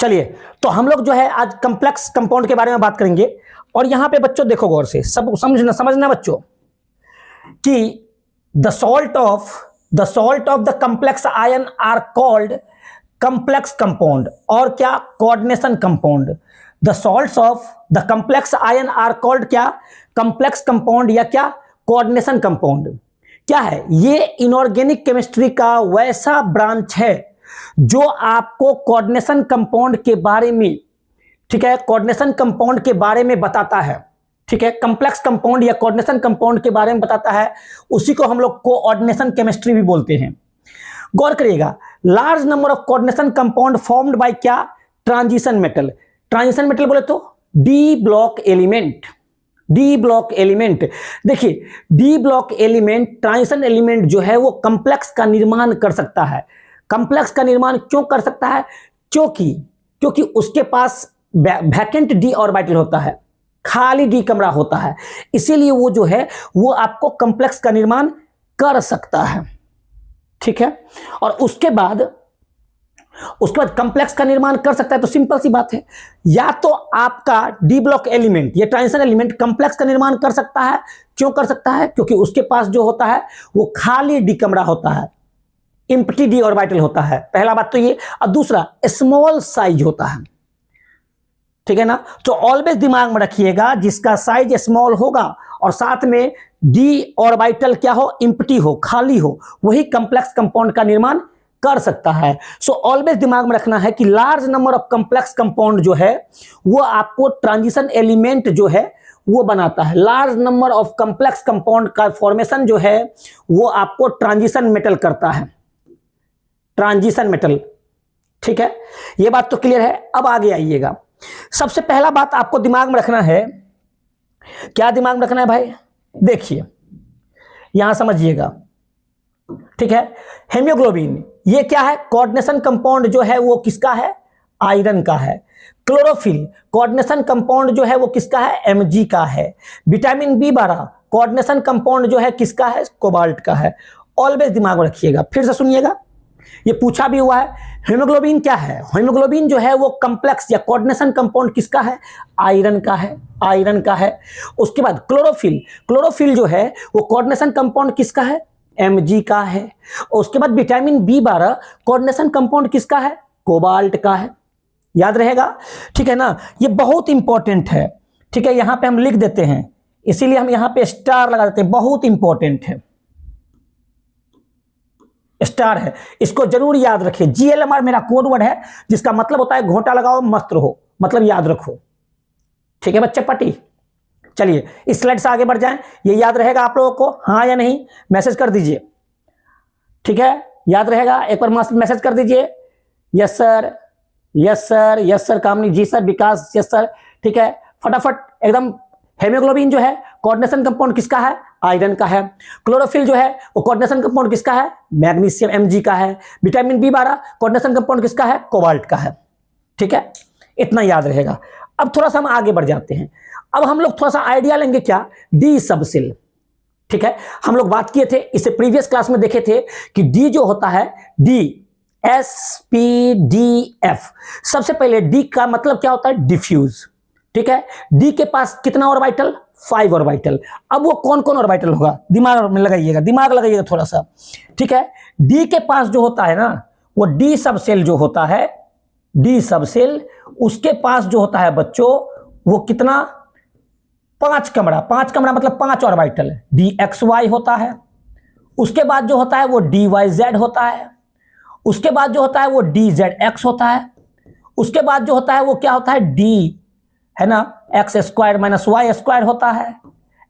चलिए, तो हम लोग जो है आज कॉम्प्लेक्स कंपाउंड के बारे में बात करेंगे। और यहां पे बच्चों देखो गौर से, सब समझना बच्चों कि the salt of the complex ion are called complex compound, और क्या, coordination compound. The salts of the complex ion are called क्या, कॉम्प्लेक्स कंपाउंड या क्या, कोऑर्डिनेशन कंपाउंड। क्या है ये? इनऑर्गेनिक केमिस्ट्री का वैसा ब्रांच है जो आपको कोऑर्डिनेशन कंपाउंड के बारे में, ठीक है, कोऑर्डिनेशन कंपाउंड के बारे में बताता है। ठीक है, कॉम्प्लेक्स कंपाउंड या कोऑर्डिनेशन कंपाउंड के बारे में बताता है, उसी को हम लोग कोऑर्डिनेशन केमिस्ट्री भी बोलते हैं। गौर करिएगा, large number of coordination compound formed by क्या, ट्रांजिशन मेटल। ट्रांजिशन मेटल बोले तो D block element. D block element, देखिए D block element, transition element जो है वो कॉम्प्लेक्स का निर्माण कर सकता है। कॉम्प्लेक्स का निर्माण क्यों कर सकता है? क्योंकि उसके पास वैकेंट डी ऑर्बिटल होता है, खाली डी कमरा होता है, इसीलिए वो जो है वो आपको कॉम्प्लेक्स का निर्माण कर सकता है। ठीक है, और उसके बाद कॉम्प्लेक्स का निर्माण कर सकता है, तो सिंपल सी बात है, या तो आपका डी ब्लॉक एलिमेंट या ट्रांजिशन एलिमेंट कॉम्प्लेक्स का निर्माण कर सकता है। क्यों कर सकता है? क्योंकि उसके पास जो होता है वो खाली डी कमरा होता है, एम्प्टी डी ऑर्बिटल होता है। पहला बात तो ये, और दूसरा स्मॉल साइज होता है। ठीक है ना, तो ऑलवेज दिमाग में रखिएगा, जिसका साइज स्मॉल होगा और साथ में डी ऑर्बिटल क्या हो, एम्प्टी हो, खाली हो, वही कॉम्प्लेक्स कंपाउंड का निर्माण कर सकता है। सो ऑलवेज दिमाग में रखना है कि large number of complex compound जो है वो आपको ट्रांजिशन एलिमेंट जो है वो बनाता है। Large number of complex compound का फॉर्मेशन जो है वो आपको ट्रांजिशन मेटल करता है, ट्रांजिशन मेटल। ठीक है, ये बात तो क्लियर है। अब आगे आइएगा, सबसे पहला बात आपको दिमाग में रखना है, क्या दिमाग में रखना है भाई? देखिए यहां समझिएगा, ठीक है, हेमोग्लोबिन ये क्या है? कोऑर्डिनेशन कंपाउंड जो है वो किसका है? आयरन का है। क्लोरोफिल कोऑर्डिनेशन कंपाउंड जो है वो किसका है? Mg का है। विटामिन B12 कोऑर्डिनेशन कंपाउंड जो है किसका है? कोबाल्ट का है। ऑलवेज दिमाग में रखिएगा। फिर से सुनिएगा, ये पूछा भी हुआ है, हीमोग्लोबिन क्या है? हीमोग्लोबिन जो है वो कॉम्प्लेक्स या कोऑर्डिनेशन कंपाउंड किसका है? आयरन का है, आयरन का है। उसके बाद क्लोरोफिल जो है वो कोऑर्डिनेशन कंपाउंड किसका है? Mg का है। उसके बाद विटामिन B12 कोऑर्डिनेशन कंपाउंड किसका है? कोबाल्ट का है। याद रहेगा, ठीक है ना, ये बहुत इंपॉर्टेंट है। ठीक है, यहां पे हम लिख देते हैं, इसीलिए हम यहां पे स्टार लगा देते हैं, बहुत इंपॉर्टेंट है, स्टार है, इसको जरूर याद रखिए। GLMR मेरा कोड वर्ड है, जिसका मतलब होता है घोटा लगाओ मस्त रहो, मतलब याद रखो। ठीक है बच्चे, पटी। चलिए इस स्लाइड से आगे बढ़ जाएं, ये याद रहेगा आप लोगों को, हाँ या नहीं? मैसेज कर दीजिए। ठीक है, याद रहेगा? एक बार मैसेज कर दीजिए, yes sir, yes sir, yes sir, Kamni ji sir, Vikas yes sir. ठीक है, फटाफट एकदम। हेमोग्लोबिन जो है कोऑर्डिनेशन कंपाउंड किसका है? आयरन का है। क्लोरोफिल जो है वो कोऑर्डिनेशन कंपाउंड किसका है? मैग्नीशियम Mg का है। विटामिन B12 कोऑर्डिनेशन कंपाउंड किसका है? कोबाल्ट का है। ठीक है, इतना याद रहेगा। अब थोड़ा सा हम आगे बढ़ जाते हैं। अब हम लोग थोड़ा सा आइडिया लेंगे, क्या? D subshell. ठीक है, हम लोग बात किए थे, इसे प्रीवियस क्लास में देखे थे कि डी जो होता है, डी SPDF, सबसे पहले डी का मतलब क्या होता है? डिफ्यूज। ठीक है, डी के पास कितना ऑर्बिटल? 5 ऑर्बिटल। अब वो कौन कौन ऑर्बिटल होगा? दिमाग में लगाइएगा, दिमाग लगाइएगा थोड़ा सा। ठीक है, डी के पास जो होता है ना, वो डी सबसेल जो होता है, डी सबसेल, उसके पास जो होता है बच्चों वो कितना? 5 कमरा मतलब 5 ऑर्बिटल। DXY होता है। उसके बाद जो होता है वो DYZ होता है। उसके बाद जो होता है वो DZX होता है। उसके बाद जो होता है वो क्या होता है? D है ना, x² - y² होता है।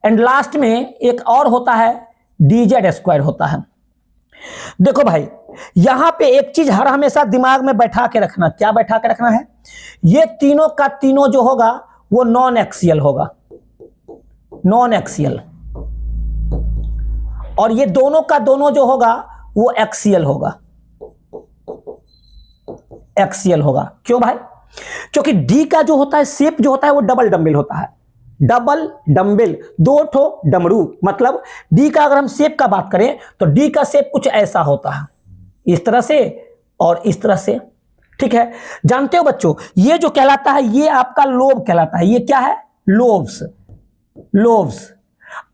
एंड लास्ट में एक और होता है, DZ² होता है। देखो भाई, यहां पे एक चीज हर हमेशा दिमाग में बैठा के रखना। क्या बैठा के रखना है? ये तीनों का तीनों जो होगा वो नॉन एक्सियल होगा, नॉन एक्सियल। और ये दोनों का दोनों जो होगा वो एक्सियल होगा, एक्सियल होगा। क्यों भाई? क्योंकि डी का जो होता है शेप जो होता है वो डबल डंबल होता है, डबल डंबल, 2 ठो डमरू। मतलब डी का अगर हम शेप का बात करें तो डी का शेप कुछ ऐसा होता है, इस तरह से और इस तरह से। ठीक है, जानते हो बच्चों, ये जो कहलाता है ये आपका लोब कहलाता है। ये क्या है? लोब्स। लोब्स।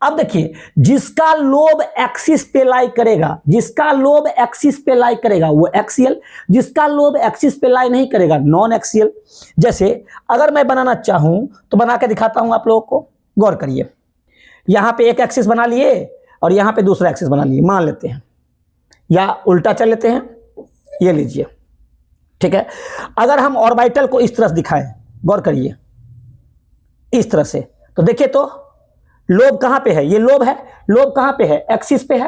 अब देखिए, जिसका लोब एक्सिस पे लाई करेगा, जिसका लोब एक्सिस पे लाई करेगा वो एक्सियल, जिसका लोब एक्सिस पे लाई नहीं करेगा नॉन एक्सियल। जैसे अगर मैं बनाना चाहूं तो बना के दिखाता हूं आप लोगों को, गौर करिए। यहां पे एक एक्सिस बना लिए और यहां पे दूसरा एक्सिस बना लिए, मान लेते हैं, या उल्टा चल लेते हैं, ये लीजिए। ठीक है, अगर हम ऑर्बिटल को इस तरह से दिखाएं, गौर करिए, इस तरह से, तो देखिए तो लोब कहां पे है? ये लोब है। लोब कहां पे है? एक्सिस पे है।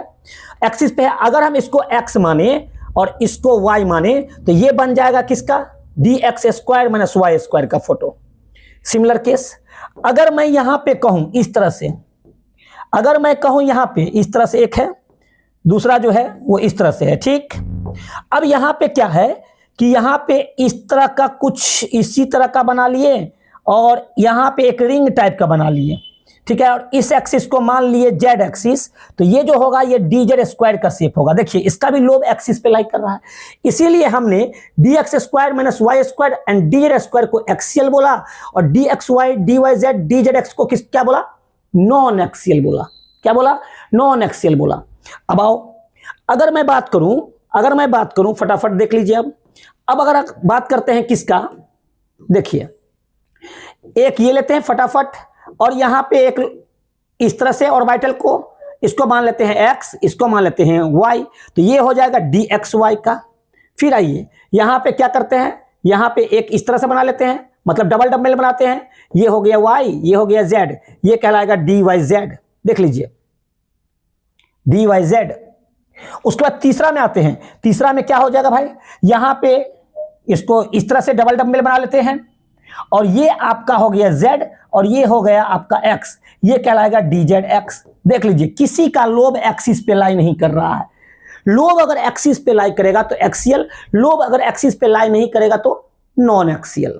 एक्सिस पे है। अगर हम इसको एक्स माने और इसको वाई माने तो ये बन जाएगा किसका? D X square minus Y square का फोटो। सिमिलर केस, अगर मैं यहां पे कहूं इस तरह से, अगर मैं कहूं यहां पे इस तरह से एक है, दूसरा जो है वो इस तरह से है। ठीक, अब यहां पे क्या है कि यहां पे इस तरह का कुछ इसी तरह का बना लिए और यहां पे एक रिंग टाइप का बना लिए। ठीक है, और इस एक्सिस को मान लिए जेड एक्सिस, तो ये जो होगा ये डी जेड स्क्वायर का शेप होगा। देखिए इसका भी लोब एक्सिस पे लाई कर रहा है, इसीलिए हमने D X square minus Y square and D Z square को एक्सियल बोला और D X Y D Y Z D Z X को क्या बोला? नॉन एक्सियल बोला। क्या बोला? नॉन एक्सियल बोला। अब आओ, अगर मैं बात करूं फटाफट देख लीजिए। अब अगर बात करते हैं किसका, देखिए एक ये लेते हैं फटाफट, और यहां पे एक इस तरह से ऑर्बिटल को, इसको मान लेते हैं एक्स, इसको मान लेते हैं वाई, तो ये हो जाएगा डी एक्स वाई का। फिर आइए यहां पे क्या करते हैं, यहां पे एक इस तरह से बना लेते हैं, मतलब डबल डबल बनाते हैं, ये हो गया वाई, ये हो गया जेड, ये कहलाएगा डी वाई जेड। देख लीजिए डी वाई जेड। उसके बाद तीसरा में आते हैं, तीसरा में क्या हो जाएगा भाई, यहां पे इसको इस तरह से डबल डबल बना लेते हैं और ये आपका हो गया z और ये हो गया आपका x, ये कहलाएगा dz(x). देख लीजिए किसी का लोब एक्सिस पे लाई नहीं कर रहा है। लोब अगर एक्सिस पे लाई करेगा तो एक्सियल, लोब अगर एक्सिस पे लाई नहीं करेगा तो नॉन एक्सियल।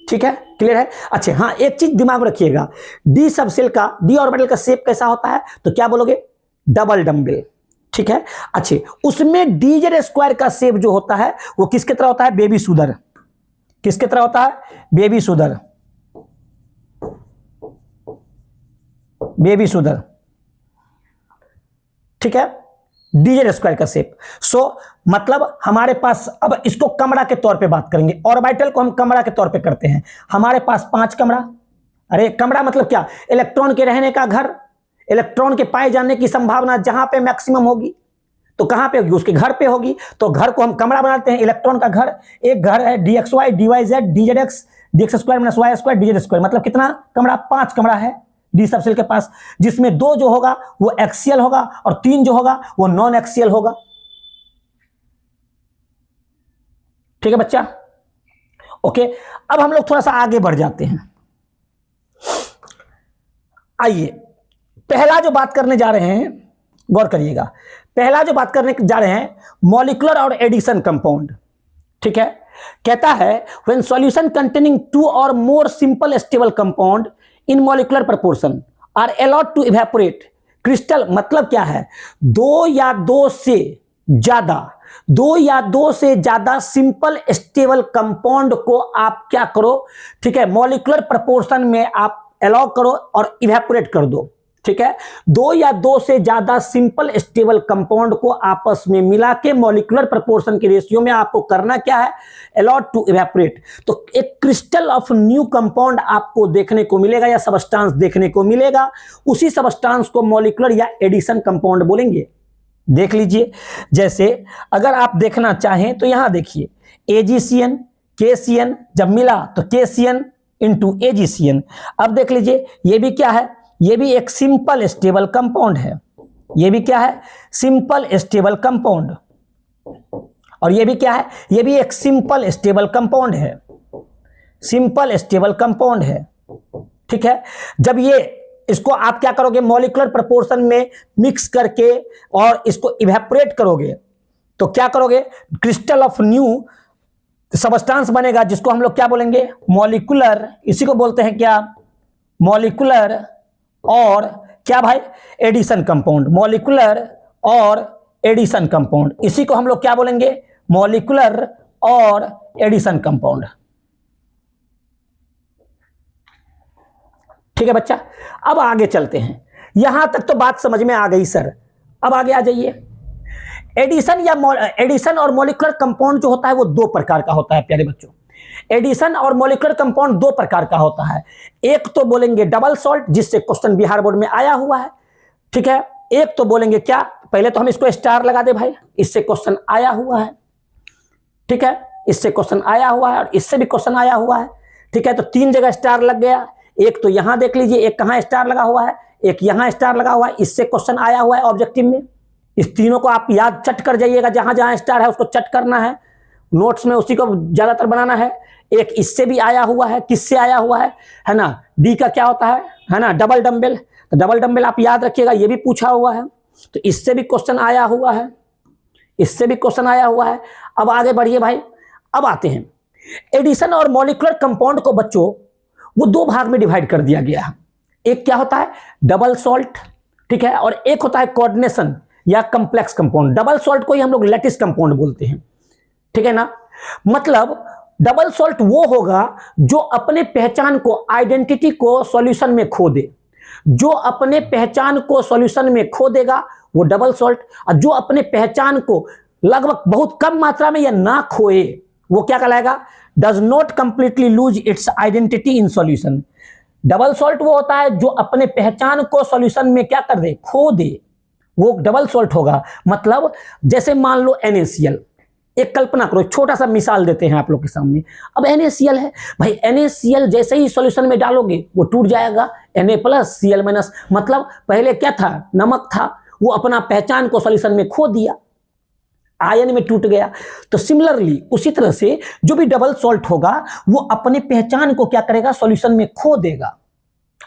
ठीक है, क्लियर है? अच्छा हाँ, एक चीज दिमाग में रखिएगा, डी सबसेल का, डी ऑर्बिटल का शेप कैसा होता है तो क्या बोलोगे? Double dumbbell. ठीक है, अच्छे, उसमें डीजेड स्क्वायर का शेप जो होता है वो किसके तरह होता है? बेबी सुदर। किसके तरह होता है? बेबी सुदर। बेबी सुदर। ठीक है, डीजेड स्क्वायर का शेप। सो मतलब हमारे पास, अब इसको कमरा के तौर पे बात करेंगे, ऑर्बिटल को हम कमरा के तौर पे करते हैं। हमारे पास 5 कमरा, अरे कमरा मतलब क्या? इलेक्ट्रॉन के रहने का घर, इलेक्ट्रॉन के पाए जाने की संभावना जहां पे मैक्सिमम होगी तो कहां पे होगी? उसके घर पे होगी। तो घर को हम कमरा बनाते हैं, इलेक्ट्रॉन का घर। एक घर है D X Y D Y Z D Z X D X square minus Y square D Z square, मतलब कितना कमरा? 5 कमरा है डी सबसेल के पास, जिसमें 2 जो होगा वो एक्सियल होगा और 3 जो होगा वो नॉन एक्सियल होगा। ठीक है बच्चा, ओके। अब हम लोग थोड़ा सा आगे बढ़ जाते हैं। आइए, पहला जो बात करने जा रहे हैं, गौर करिएगा, पहला जो बात करने जा रहे हैं मॉलिक्यूलर और एडिशन कंपाउंड। ठीक है, कहता है when solution containing 2 or more simple stable compound in molecular proportion are allowed to evaporate crystal. मतलब क्या है? 2 या 2 से ज्यादा सिंपल स्टेबल कंपाउंड को आप क्या करो? ठीक है, मॉलिक्यूलर प्रोपोर्शन में आप अलाउ करो और इवेपोरेट कर दो। ठीक है, 2 या 2 से ज्यादा सिंपल स्टेबल कंपाउंड को आपस में मिला के मॉलिक्यूलर प्रोपोर्शन के रेशियो में आपको करना क्या है? Allowed to evaporate. तो एक क्रिस्टल ऑफ न्यू कंपाउंड आपको देखने को मिलेगा या सबस्टांस देखने को मिलेगा, उसी सबस्टांस को मॉलिक्यूलर या एडिशन कंपाउंड बोलेंगे। देख लीजिए, जैसे अगर आप देखना चाहें तो यहां देखिए एजीसीएन केसीएन जब मिला तो केसीएन इंटू एजीसीएन। अब देख लीजिए ये भी क्या है? ये भी एक सिंपल स्टेबल कंपाउंड है। ये भी क्या है? Simple stable compound. और ये भी क्या है? ये भी एक सिंपल स्टेबल कंपाउंड है। सिंपल स्टेबल कंपाउंड है। ठीक है, जब ये इसको आप क्या करोगे? मॉलिक्यूलर प्रोपोर्शन में मिक्स करके और इसको इवेपोरेट करोगे तो क्या करोगे? क्रिस्टल ऑफ न्यू सबस्टांस बनेगा, जिसको हम लोग क्या बोलेंगे? मॉलिक्यूलर। इसी को बोलते हैं क्या? मॉलिक्यूलर और क्या भाई? Addition compound. मॉलिक्यूलर और एडिशन कंपाउंड, इसी को हम लोग क्या बोलेंगे? मॉलिक्यूलर और एडिशन कंपाउंड। ठीक है बच्चा, अब आगे चलते हैं। यहां तक तो बात समझ में आ गई सर। अब आगे आ जाइए। एडिशन और मॉलिक्यूलर कंपाउंड जो होता है वो दो प्रकार का होता है प्यारे बच्चों। एडिशन और मॉलिक्यूलर कंपाउंड दो प्रकार का होता है। एक तो बोलेंगे डबल सॉल्ट, जिससे क्वेश्चन बिहार बोर्ड में आया हुआ है। ठीक है, एक तो बोलेंगे क्या, पहले तो हम इसको स्टार लगा दे भाई, इससे क्वेश्चन आया हुआ है। ठीक है, इससे क्वेश्चन आया हुआ है और इससे भी क्वेश्चन आया हुआ है। ठीक है, तो तीन जगह स्टार लग गया। एक तो यहां देख लीजिए, एक कहां स्टार लगा हुआ है, एक यहां स्टार लगा हुआ है, इससे क्वेश्चन आया हुआ है ऑब्जेक्टिव में। इस तीनों को आप याद चट कर जाइएगा, जहां जहां स्टार है उसको चट करना है, नोट्स में उसी को ज्यादातर बनाना है। एक इससे भी आया हुआ है, किससे आया हुआ है ना, डी का क्या होता है ना, डबल डंबल। तो डबल डंबल आप याद रखिएगा, ये भी पूछा हुआ है, तो इससे भी क्वेश्चन आया हुआ है, इससे भी क्वेश्चन आया हुआ है। अब आगे बढ़िए भाई, अब आते हैं एडिशन और मॉलिक्यूलर कंपाउंड को बच्चों वो दो भाग में डिवाइड कर दिया गया है। एक क्या होता है, डबल सॉल्ट, ठीक है, और एक होता है कोऑर्डिनेशन या कंप्लेक्स कंपाउंड। डबल सॉल्ट को ही हम लोग लैटिस कंपाउंड बोलते हैं, ठीक है ना। मतलब डबल सॉल्ट वो होगा जो अपने पहचान को, आइडेंटिटी को सॉल्यूशन में खो दे। जो अपने पहचान को सॉल्यूशन में खो देगा वो डबल सॉल्ट, और जो अपने पहचान को लगभग बहुत कम मात्रा में या ना खोए वो क्या कहलाएगा, does not completely lose its identity in solution. Double salt वो होता है जो अपने पहचान को सॉल्यूशन में क्या कर दे, खो दे, वो डबल सॉल्ट होगा। मतलब जैसे मान लो NaCl, एक कल्पना करो, छोटा सा मिसाल देते हैं आप लोग के सामने। अब NaCl है भाई, NaCl जैसे ही सॉल्यूशन में डालोगे वो टूट जाएगा, Na+Cl-। मतलब पहले क्या था, नमक था, वो अपना पहचान को सॉल्यूशन में खो दिया, आयन में टूट गया। तो सिमिलरली उसी तरह से जो भी डबल सॉल्ट होगा वो अपने पहचान को क्या करेगा, सॉल्यूशन में खो देगा।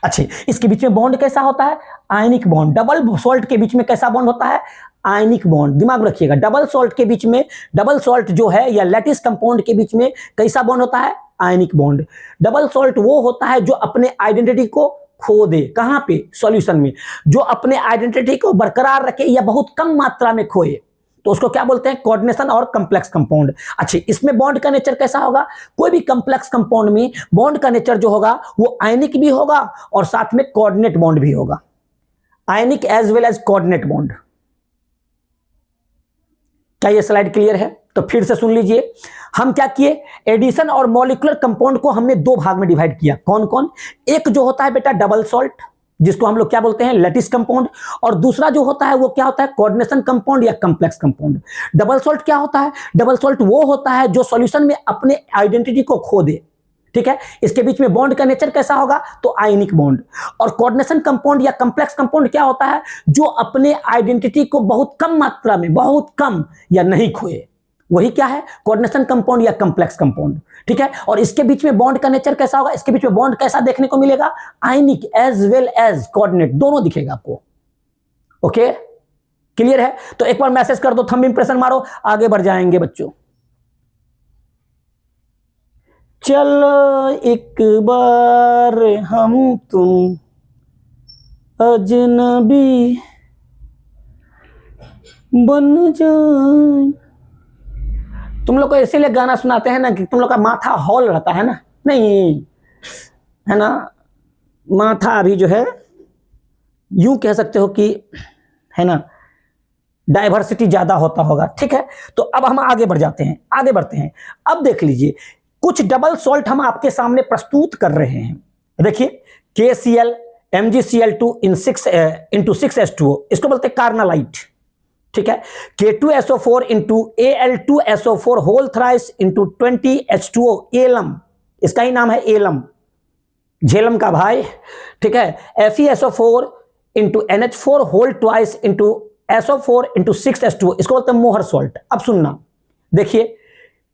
अच्छा, इसके बीच में बॉन्ड कैसा होता है, आयनिक बॉन्ड। डबल सॉल्ट के बीच में कैसा बॉन्ड होता है, आयनिक बॉन्ड। दिमाग रखिएगा, डबल सॉल्ट के बीच में, डबल सॉल्ट जो है या लैटिस कंपाउंड के बीच में कैसा बॉन्ड होता है, आयनिक बॉन्ड। डबल सॉल्ट वो होता है जो अपने आइडेंटिटी को खो दे, कहां पे, सॉल्यूशन में। जो अपने आइडेंटिटी को बरकरार रखे या बहुत कम मात्रा में खोए तो उसको क्या बोलते हैं, कोऑर्डिनेशन और कंप्लेक्स कंपाउंड। अच्छा, इसमें बॉन्ड का नेचर कैसा होगा, कोई भी कंप्लेक्स कंपाउंड में बॉन्ड का नेचर जो होगा वो आयनिक भी होगा और साथ में कोऑर्डिनेट बॉन्ड भी होगा, ionic as well as coordinate bond. क्या ये स्लाइड क्लियर है? तो फिर से सुन लीजिए, हम क्या किए, एडिशन और मॉलिक्यूलर कंपाउंड को हमने दो भाग में डिवाइड किया। कौन कौन, एक जो होता है बेटा डबल सॉल्ट, जिसको हम लोग क्या बोलते हैं, लैटिस कंपाउंड, और दूसरा जो होता है वो क्या होता है, कोऑर्डिनेशन कंपाउंड या कंप्लेक्स कंपाउंड। डबल सॉल्ट क्या होता है, डबल सॉल्ट वो होता है जो सॉल्यूशन में अपने आइडेंटिटी को खो दे, ठीक है। इसके बीच में बॉन्ड का नेचर कैसा होगा, तो आयनिक बॉन्ड। और कोऑर्डिनेशन कंपाउंड या कंप्लेक्स कंपाउंड क्या होता है, जो अपने आइडेंटिटी को बहुत कम मात्रा में, बहुत कम या नहीं खोए, वही क्या है, कोऑर्डिनेशन कंपाउंड या कंप्लेक्स कंपाउंड, ठीक है। और इसके बीच में बॉन्ड का नेचर कैसा होगा, इसके बीच में बॉन्ड कैसा देखने को मिलेगा, आयनिक एज वेल एज कोऑर्डिनेट, दोनों दिखेगा आपको। ओके, क्लियर है? तो एक बार मैसेज कर दो, थंब इंप्रेशन मारो, आगे बढ़ जाएंगे बच्चों। चलो एक बार हम तुम अजनबी बन जाए। तुम लोग को इसीलिए गाना सुनाते हैं ना कि तुम लोग का माथा हॉल रहता है ना, नहीं है ना, माथा अभी जो है यूं कह सकते हो कि है ना, डाइवर्सिटी ज्यादा होता होगा, ठीक है। तो अब हम आगे बढ़ जाते हैं, आगे बढ़ते हैं। अब देख लीजिए, कुछ डबल सॉल्ट हम आपके सामने प्रस्तुत कर रहे हैं। देखिए, KCl MgCl2 into 6H2O, इसको बोलते हैं कार्नालाइट, ठीक है। K2SO4 into Al2SO4 whole thrice into 20H2O, alum, इसका ही नाम है एलम, झेलम का भाई, ठीक है। FeSO4 into NH4 whole twice into SO4 into 6H2O, इसको बोलते हैं मोहर सॉल्ट। अब सुनना, देखिए,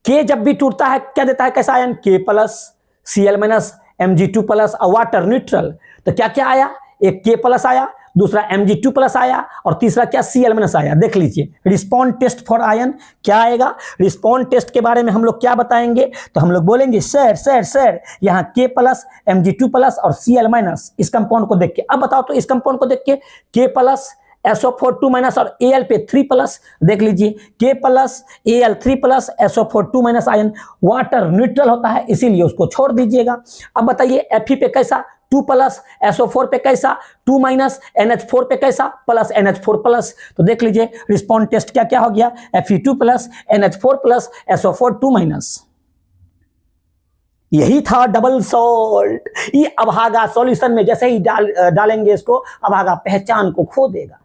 K जब भी टूटता है क्या देता है, कैसा आयन, K+Cl- Mg2+ और वाटर न्यूट्रल। तो क्या क्या आया, एक K+ आया, दूसरा Mg2+ आया और तीसरा क्या, Cl- आया। देख लीजिए, रिस्पॉन्ड टेस्ट फॉर आयन क्या आएगा, रिस्पॉन्ड टेस्ट के बारे में हम लोग क्या बताएंगे, तो हम लोग बोलेंगे सर यहाँ K+, Mg2+ और Cl- इस कंपाउंड को देख के। अब बताओ तो इस कंपाउंड को देख के, K+, SO4 2 माइनस और Al पे 3 प्लस, देख लीजिए K plus Al 3 plus SO4 2 minus ion, water neutral होता है इसीलिए उसको छोड़ दीजिएगा। अब बताइए Fe पे कैसा 2 प्लस, SO4 पे कैसा 2 माइनस, NH4 पे कैसा प्लस NH4 प्लस। तो देख लीजिए रिस्पॉन्ड टेस्ट क्या क्या हो गया, Fe2 plus NH4 plus SO4 2 minus. यही था डबल सॉल्ट। ये अभागा सॉल्यूशन में जैसे ही डालेंगे इसको, अभागा पहचान को खो देगा।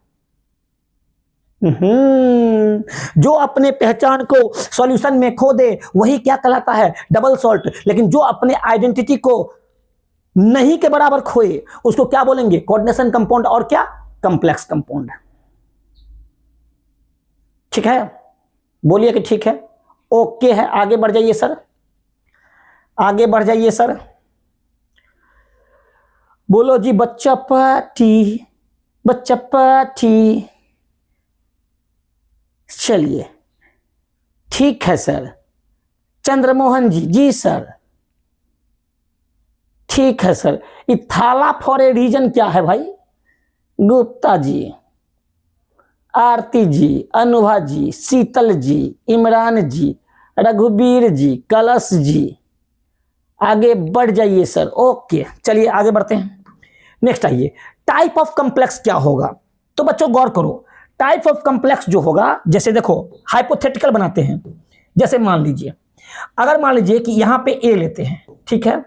जो अपने पहचान को सॉल्यूशन में खो दे वही क्या कहलाता है, डबल सॉल्ट। लेकिन जो अपने आइडेंटिटी को नहीं के बराबर खोए उसको क्या बोलेंगे, कोऑर्डिनेशन कंपाउंड और क्या, कॉम्प्लेक्स कंपाउंड। ठीक है, बोलिए कि ठीक है, ओके है। आगे बढ़ जाइए सर, आगे बढ़ जाइए सर। बोलो जी बच्चा पाठी, बच्चा पाठी। चलिए ठीक है सर। चंद्रमोहन जी, जी सर ठीक है सर। इथाला फॉर ए रीजन क्या है भाई, गुप्ता जी, आरती जी, अनुभा जी, शीतल जी, इमरान जी, रघुवीर जी, कलश जी। आगे बढ़ जाइए सर, ओके। चलिए आगे बढ़ते हैं। नेक्स्ट आइए, टाइप ऑफ कॉम्प्लेक्स क्या होगा। तो बच्चों गौर करो, टाइप ऑफ कॉम्प्लेक्स जो होगा, जैसे देखो हाइपोथेटिकल बनाते हैं। जैसे मान लीजिए, अगर मान लीजिए कि यहां पे ए लेते हैं, ठीक है।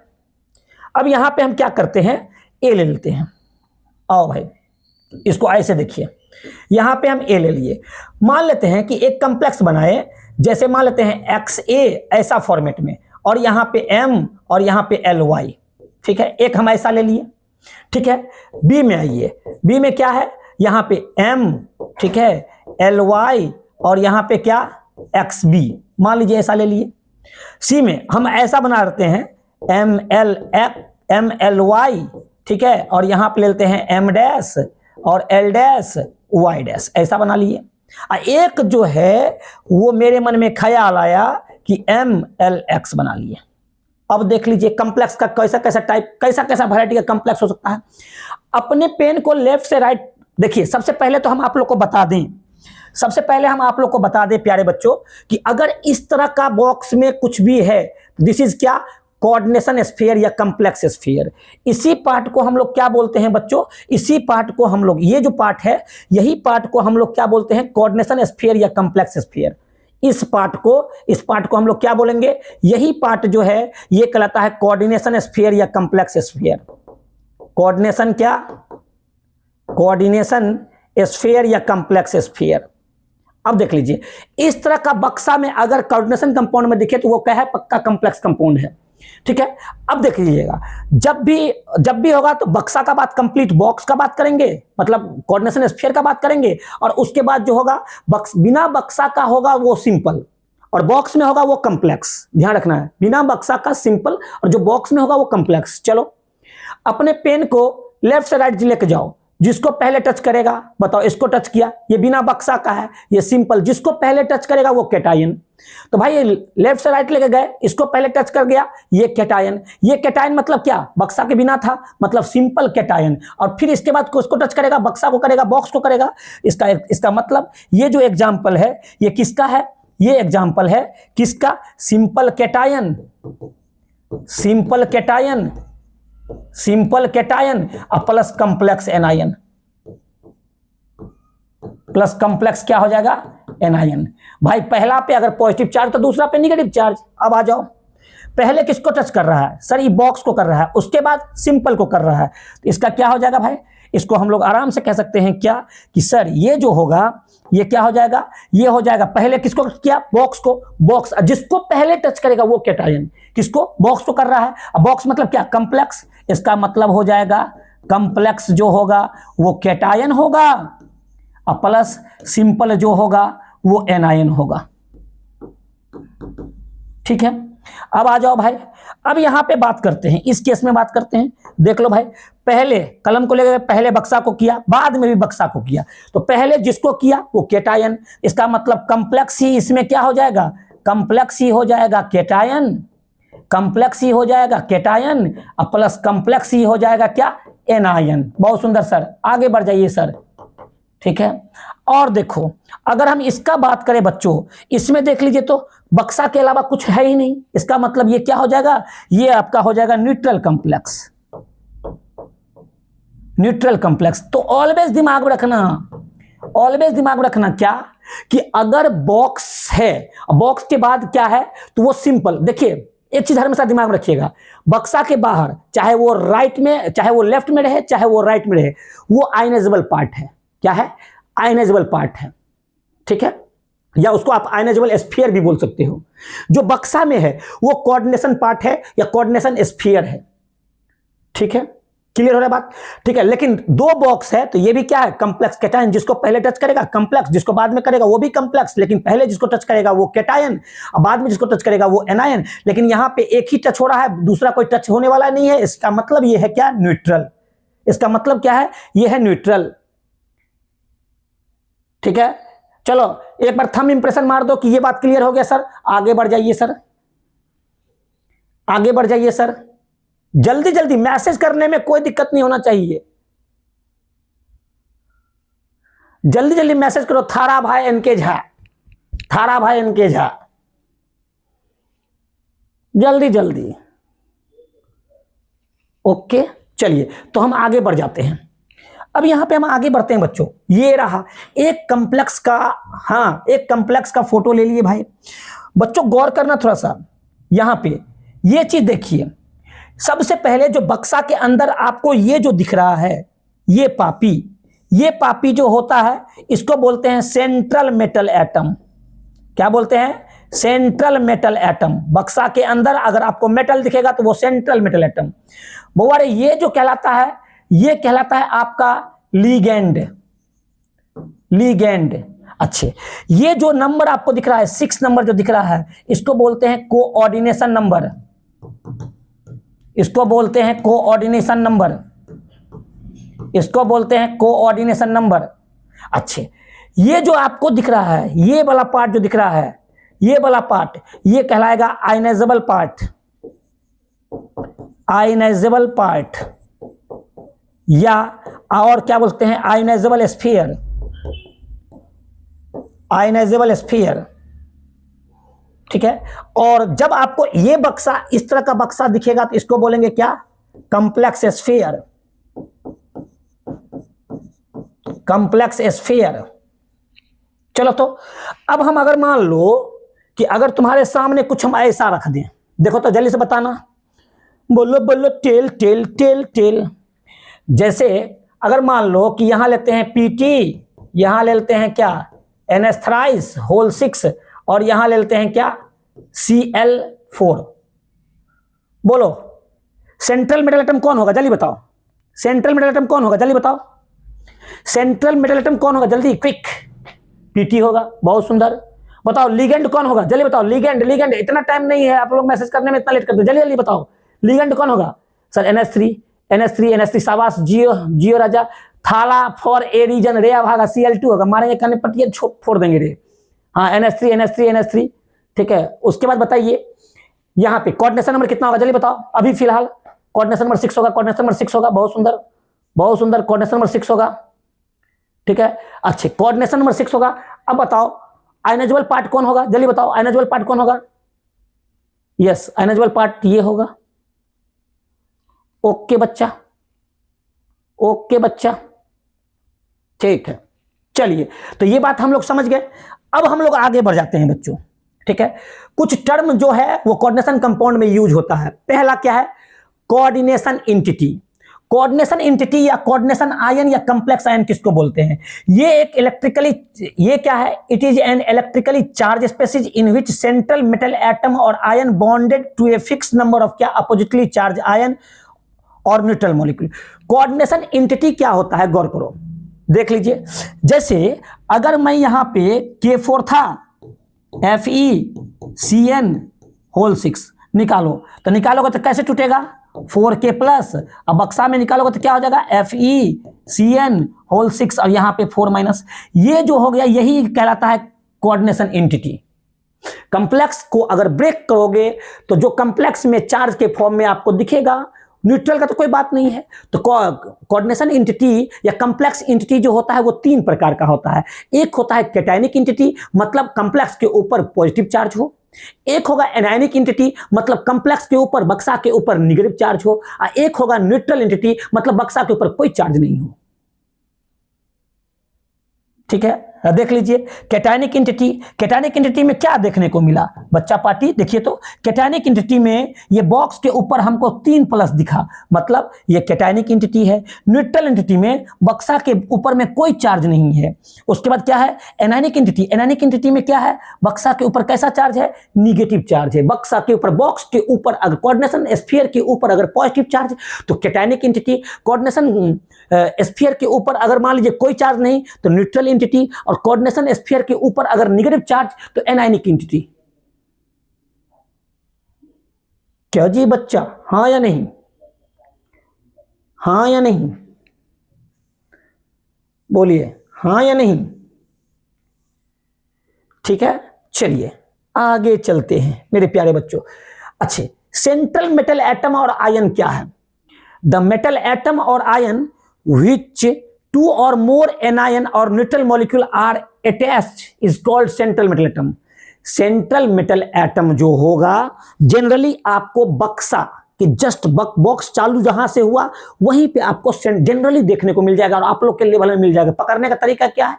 अब यहां पे हम क्या करते हैं, ए ले लेते हैं। आओ भाई इसको ऐसे देखिए, यहां पे हम ए ले लिए। मान लेते हैं कि एक कॉम्प्लेक्स बनाए, जैसे मान लेते हैं एक्स ए ऐसा फॉर्मेट में, और यहां पे एम और यहां पे एल वाई, ठीक है। एक हम ऐसा ले लिए, ठीक है। बी में आइए, बी में क्या है, यहां पे एम, ठीक है, एल वाई और यहां पे क्या, एक्स बी, मान लीजिए ऐसा ले लिए। सी में हम ऐसा बना लेते हैं एम एल वाई, ठीक है, और यहां पे ले लेते हैं एम डैश और एल डैश वाई डैश, ऐसा बना लिए। एक जो है वो मेरे मन में ख्याल आया कि एम एल एक्स बना लिए। अब देख लीजिए कॉम्प्लेक्स का कैसा कैसा टाइप, कैसा कैसा वैरायटी का कॉम्प्लेक्स हो सकता है। अपने पेन को लेफ्ट से राइट देखिए। सबसे पहले तो हम आप लोग को बता दें, सबसे पहले हम आप लोग को बता दें प्यारे बच्चों, कि अगर इस तरह का बॉक्स में कुछ भी है, दिस इज क्या, कोऑर्डिनेशन स्फीयर या कॉम्प्लेक्स स्फीयर। इसी पार्ट को हम लोग क्या बोलते हैं बच्चों, इसी पार्ट को हम लोग, ये जो पार्ट है, यही पार्ट को हम लोग क्या बोलते हैं, कोऑर्डिनेशन स्फीयर या कॉम्प्लेक्स स्फीयर। इस पार्ट को हम लोग क्या बोलेंगे, यही पार्ट जो है ये कहलाता है कोऑर्डिनेशन स्फीयर या कॉम्प्लेक्स स्फीयर। कोऑर्डिनेशन क्या, कोऑर्डिनेशन स्फीयर या कॉम्प्लेक्स स्फीयर। अब देख लीजिए, इस तरह का बक्सा में अगर कोऑर्डिनेशन कंपाउंड में दिखे तो वो क्या है, पक्का कॉम्प्लेक्स कंपाउंड है, ठीक है। अब देख लीजिएगा, जब भी होगा तो बक्सा का बात, कंप्लीट बॉक्स का बात करेंगे, मतलब कोऑर्डिनेशन स्फीयर का बात करेंगे, और उसके बाद जो होगा बिना बक्सा का होगा वो सिंपल, और बॉक्स में होगा वो कॉम्प्लेक्स। ध्यान रखना है, बिना बक्सा का सिंपल और जो बॉक्स में होगा वो कॉम्प्लेक्स। चलो अपने पेन को लेफ्ट से राइट लेके जाओ, जिसको पहले टच करेगा, बताओ इसको टच किया, ये बिना बक्सा का है, ये सिंपल, जिसको पहले टच करेगा वो कैटायन। तो भाई ये लेफ्ट से राइट लेके गए, इसको पहले टच कर गया, ये कैटायन। ये कैटायन मतलब क्या, बक्सा के बिना था, मतलब सिंपल कैटायन। और फिर इसके बाद उसको टच करेगा, बक्सा को करेगा, बॉक्स को करेगा। इसका मतलब ये जो एग्जाम्पल है ये किसका है, ये एग्जाम्पल है किसका, simple cation, simple cation, simple cation plus complex anion, plus complex क्या हो जाएगा, एनायन। भाई पहला पे अगर पॉजिटिव चार्ज तो दूसरा पे नेगेटिव चार्ज। अब आ जाओ, पहले किसको टच कर रहा है सर, ये बॉक्स को कर रहा है, उसके बाद सिंपल को कर रहा है, तो इसका क्या हो जाएगा भाई, इसको हम लोग आराम से कह सकते हैं क्या, कि सर ये जो होगा ये क्या हो जाएगा, ये हो जाएगा, पहले किसको किया, बॉक्स को, बॉक्स जिसको पहले टच करेगा वो कैटायन, किसको, बॉक्स को कर रहा है। अब बॉक्स मतलब क्या, कॉम्प्लेक्स, इसका मतलब हो जाएगा कॉम्प्लेक्स जो होगा वो कैटायन होगा, और प्लस सिंपल जो होगा वो एनायन होगा। ठीक है, अब आ जाओ भाई, अब यहां पे बात करते हैं, इस केस में बात करते हैं। देख लो भाई, पहले कलम को लेकर पहले बक्सा को किया, बाद में भी बक्सा को किया, तो पहले जिसको किया वो कैटायन, इसका मतलब कॉम्प्लेक्स ही इसमें क्या हो जाएगा, कॉम्प्लेक्स ही हो जाएगा कैटायन, कॉम्प्लेक्स ही हो जाएगा कैटायन, और प्लस कॉम्प्लेक्स ही हो जाएगा क्या, एनायन। बहुत सुंदर सर, आगे बढ़ जाइए सर। ठीक है। और देखो अगर हम इसका बात करें बच्चों, इसमें देख लीजिए तो बक्सा के अलावा कुछ है ही नहीं, इसका मतलब ये क्या हो जाएगा, ये आपका हो जाएगा न्यूट्रल कॉम्प्लेक्स। Neutral complex. तो ऑलवेज दिमाग में रखना, ऑलवेज दिमाग में रखना क्या, कि अगर बॉक्स है, बॉक्स के बाद क्या है, तो वो सिंपल। देखिए एक चीज हमेशा दिमाग में रखिएगा, बक्सा के बाहर चाहे वो राइट में, चाहे वो लेफ्ट में रहे, चाहे वो राइट में रहे, वो आयनाइजेबल पार्ट है। क्या है? आयनाइजेबल पार्ट है, ठीक है, या उसको आप आयनाइजेबल स्फीयर भी बोल सकते हो। जो बक्सा में है वो कोऑर्डिनेशन पार्ट है या कोऑर्डिनेशन स्फीयर है, ठीक है, क्लियर हो रहा है बात, ठीक है। लेकिन दो बॉक्स है तो ये भी क्या है, कॉम्प्लेक्स कैटायन, जिसको पहले टच करेगा कॉम्प्लेक्स, जिसको बाद में करेगा वो भी कॉम्प्लेक्स, लेकिन पहले जिसको टच करेगा वो कैटायन, और बाद में जिसको टच करेगा वो एनायन। लेकिन यहां पे एक ही टच हो रहा है, दूसरा कोई टच होने वाला नहीं है, इसका मतलब ये है क्या, न्यूट्रल। इसका मतलब क्या है, ये है न्यूट्रल, ठीक है। चलो एक बार थंब इंप्रेशन मार दो कि ये बात क्लियर हो गया सर, आगे बढ़ जाइए सर, आगे बढ़ जाइए सर, जल्दी जल्दी, मैसेज करने में कोई दिक्कत नहीं होना चाहिए, जल्दी जल्दी मैसेज करो। थारा भाई एनके झा, थारा भाई एनके झा, जल्दी जल्दी। ओके चलिए, तो हम आगे बढ़ जाते हैं। अब यहां पे हम आगे बढ़ते हैं बच्चों, ये रहा एक कॉम्प्लेक्स का, हाँ एक कॉम्प्लेक्स का फोटो ले लिए भाई। बच्चों गौर करना थोड़ा सा, यहां पे ये चीज देखिए, सबसे पहले जो बक्सा के अंदर आपको ये जो दिख रहा है, ये पापी, ये पापी जो होता है इसको बोलते हैं सेंट्रल मेटल एटम। क्या बोलते हैं? Central metal atom. बक्सा के अंदर अगर आपको मेटल दिखेगा तो वो सेंट्रल मेटल एटम। बउआ रे, ये जो कहलाता है, ये कहलाता है आपका लीगेंड, लीगेंड। अच्छे, ये जो नंबर आपको दिख रहा है 6 नंबर जो दिख रहा है, इसको बोलते हैं कोऑर्डिनेशन नंबर, इसको बोलते हैं कोऑर्डिनेशन नंबर, इसको बोलते हैं कोऑर्डिनेशन नंबर। अच्छे, ये जो आपको दिख रहा है, ये वाला पार्ट जो दिख रहा है, ये वाला पार्ट, ये कहलाएगा आयनाइजेबल पार्ट, आयनाइजेबल पार्ट, या और क्या बोलते हैं, आयनाइजेबल स्फीयर, आयनाइजेबल स्फीयर, ठीक है। और जब आपको ये बक्सा, इस तरह का बक्सा दिखेगा तो इसको बोलेंगे क्या, कॉम्प्लेक्स स्फीयर, कॉम्प्लेक्स स्फीयर। चलो तो अब हम अगर मान लो कि अगर तुम्हारे सामने कुछ हम ऐसा रख दें, देखो तो जल्दी से बताना, बोलो बोलो, टेल टेल टेल टेल। जैसे अगर मान लो कि यहां लेते हैं पीटी, यहां ले लेते हैं क्या, NH3 होल 6, और यहां ले लेते हैं क्या, Cl4। बोलो सेंट्रल मेटल एटम कौन होगा, जल्दी बताओ, सेंट्रल मेटल एटम कौन होगा, जल्दी बताओ, सेंट्रल मेटल एटम कौन होगा, जल्दी क्विक, पीटी होगा, बहुत सुंदर। बताओ लिगेंड कौन होगा, जल्दी बताओ, लिगेंड, लिगेंड, इतना टाइम नहीं है, आप लोग मैसेज करने में इतना लेट करते हो, जल्दी जल्दी बताओ, लिगेंड कौन होगा सर, NH3 शाबाश, जियो जियो राजा, थाला फॉर ए रीजन, रे भागा, Cl2 होगा, मारेंगे कहने पटिए फोड़ देंगे रे, हाँ NH3, ठीक है। उसके बाद बताइए यहाँ पे कोऑर्डिनेशन नंबर कितना होगा, जल्दी बताओ, अभी फिलहाल कोऑर्डिनेशन नंबर 6 होगा, कोऑर्डिनेशन नंबर 6 होगा, बहुत सुंदर, बहुत सुंदर, कोऑर्डिनेशन नंबर 6 होगा, ठीक है। अच्छे, कोऑर्डिनेशन नंबर 6 होगा। अब बताओ आयनाइजेबल पार्ट कौन होगा, जल्दी बताओ, आयनाइजेबल पार्ट कौन होगा, यस आयनाइजेबल पार्ट ये होगा। ओके बच्चा, ओके बच्चा, ठीक है। चलिए, तो ये बात हम लोग समझ गए। अब हम लोग आगे बढ़ जाते हैं बच्चों, ठीक है। कुछ टर्म जो है वो कोऑर्डिनेशन कंपाउंड में यूज होता है। पहला क्या है, कोऑर्डिनेशन एंटिटी। कोऑर्डिनेशन एंटिटी या कोऑर्डिनेशन आयन या कॉम्प्लेक्स आयन किसको बोलते हैं, ये एक इलेक्ट्रिकली, ये क्या है, it is an electrically charge species in which central metal atom और ion bonded to a fix number of क्या, अपोजिटली चार्ज आयन और न्यूट्रल मॉलिक्यूल। कोऑर्डिनेशन एंटिटी क्या होता है, गौर करो, देख लीजिए। जैसे अगर मैं यहां पे K4 था, FeCN होल 6 निकालो, तो निकालोगे तो कैसे टूटेगा, 4K प्लस, अब बक्सा में निकालोगे तो क्या हो जाएगा, FeCN होल 6, और यहां पे 4 माइनस, ये जो हो गया यही कहलाता है कोऑर्डिनेशन एंटिटी। कंप्लेक्स को अगर ब्रेक करोगे तो जो कंप्लेक्स में चार्ज के फॉर्म में आपको दिखेगा न्यूट्रल का तो कोई बात नहीं है। तो कोऑर्डिनेशन एंटिटी या कॉम्प्लेक्स एंटिटी जो होता है वो तीन प्रकार का होता है। एक होता है कैटायनिक एंटिटी, मतलब कॉम्प्लेक्स के ऊपर पॉजिटिव चार्ज हो। एक होगा एनायनिक एंटिटी, मतलब कॉम्प्लेक्स के ऊपर, बक्सा के ऊपर नेगेटिव चार्ज हो। और एक होगा न्यूट्रल एंटिटी, मतलब बक्सा के ऊपर कोई चार्ज नहीं हो। ठीक है, देख लीजिए कैटायनिक एंटिटी। कैटायनिक एंटिटी में क्या देखने को मिला बच्चा पार्टी, देखिए तो कैटायनिक एंटिटी में ये बॉक्स के ऊपर हमको 3 प्लस दिखा, मतलब ये कैटायनिक एंटिटी है। न्यूट्रल एंटिटी में बक्सा के ऊपर में कोई चार्ज नहीं है। उसके बाद क्या है एनायनिक एंटिटी। एनायनिक एंटिटी में क्या है, बक्सा के ऊपर कैसा चार्ज है, निगेटिव चार्ज है। बक्सा के ऊपर, बॉक्स के ऊपर अगर कोऑर्डिनेशन स्फीयर के ऊपर अगर पॉजिटिव चार्ज तो कैटायनिक एंटिटी, कोऑर्डिनेशन स्फीयर के ऊपर अगर मान लीजिए कोई चार्ज नहीं तो न्यूट्रल एंटिटी, और कोऑर्डिनेशन स्फीयर के ऊपर अगर नेगेटिव चार्ज तो एनायनिक एंटिटी। क्या जी बच्चा, हां या नहीं, हां या नहीं, बोलिए हां या नहीं। ठीक है, चलिए आगे चलते हैं मेरे प्यारे बच्चों। अच्छे, सेंट्रल मेटल एटम और आयन क्या है? द मेटल एटम और ion which 2 or more anion or neutral molecule are attached is called central metal atom. Central metal atom जो होगा जनरली आपको बक्सा कि जस्ट बॉक्स चालू जहां से हुआ वहीं पे आपको जनरली देखने को मिल जाएगा, और आप लोग के लेवल में मिल जाएगा। पकड़ने का तरीका क्या है,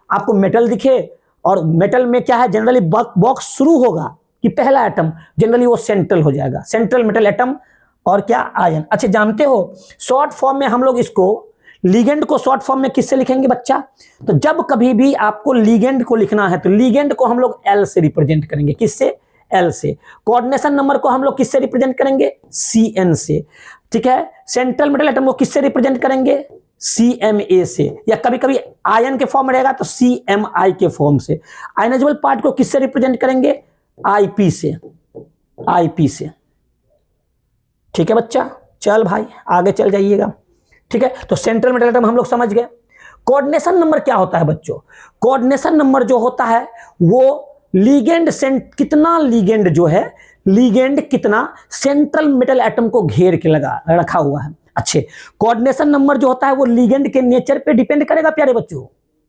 आपको मेटल दिखे और मेटल में क्या है जनरली बॉक्स शुरू होगा कि पहला एटम, जनरली वो सेंट्रल हो जाएगा, सेंट्रल मेटल एटम और क्या आयन। अच्छा, जानते हो शॉर्ट फॉर्म में हम लोग इसको लिगेंड को शॉर्ट फॉर्म में किससे लिखेंगे बच्चा? तो जब कभी भी आपको लिगेंड को लिखना है तो लिगेंड को हम लोग एल से रिप्रेजेंट करेंगे। किससे? एल से। कोऑर्डिनेशन नंबर को हम लोग किससे रिप्रेजेंट करेंगे? CN से। ठीक है, सेंट्रल मेटल एटम को किससे रिप्रेजेंट करेंगे? CMA से, या कभी कभी आयन के फॉर्म में रहेगा तो CMI के फॉर्म से। आयनाइजेबल पार्ट को किससे रिप्रेजेंट करेंगे? IP से, IP से। ठीक है बच्चा, चल भाई आगे चल जाइएगा। ठीक है, तो सेंट्रल मेटल एटम हम लोग समझ गए। कोऑर्डिनेशन नंबर क्या होता है बच्चों? कोऑर्डिनेशन नंबर जो होता है वो लिगेंड कितना लिगेंड जो है, लिगेंड कितना सेंट्रल मेटल एटम को घेर के रखा हुआ है। अच्छे, कोऑर्डिनेशन नंबर जो होता है वो लिगेंड के नेचर पे डिपेंड करेगा प्यारे बच्चों,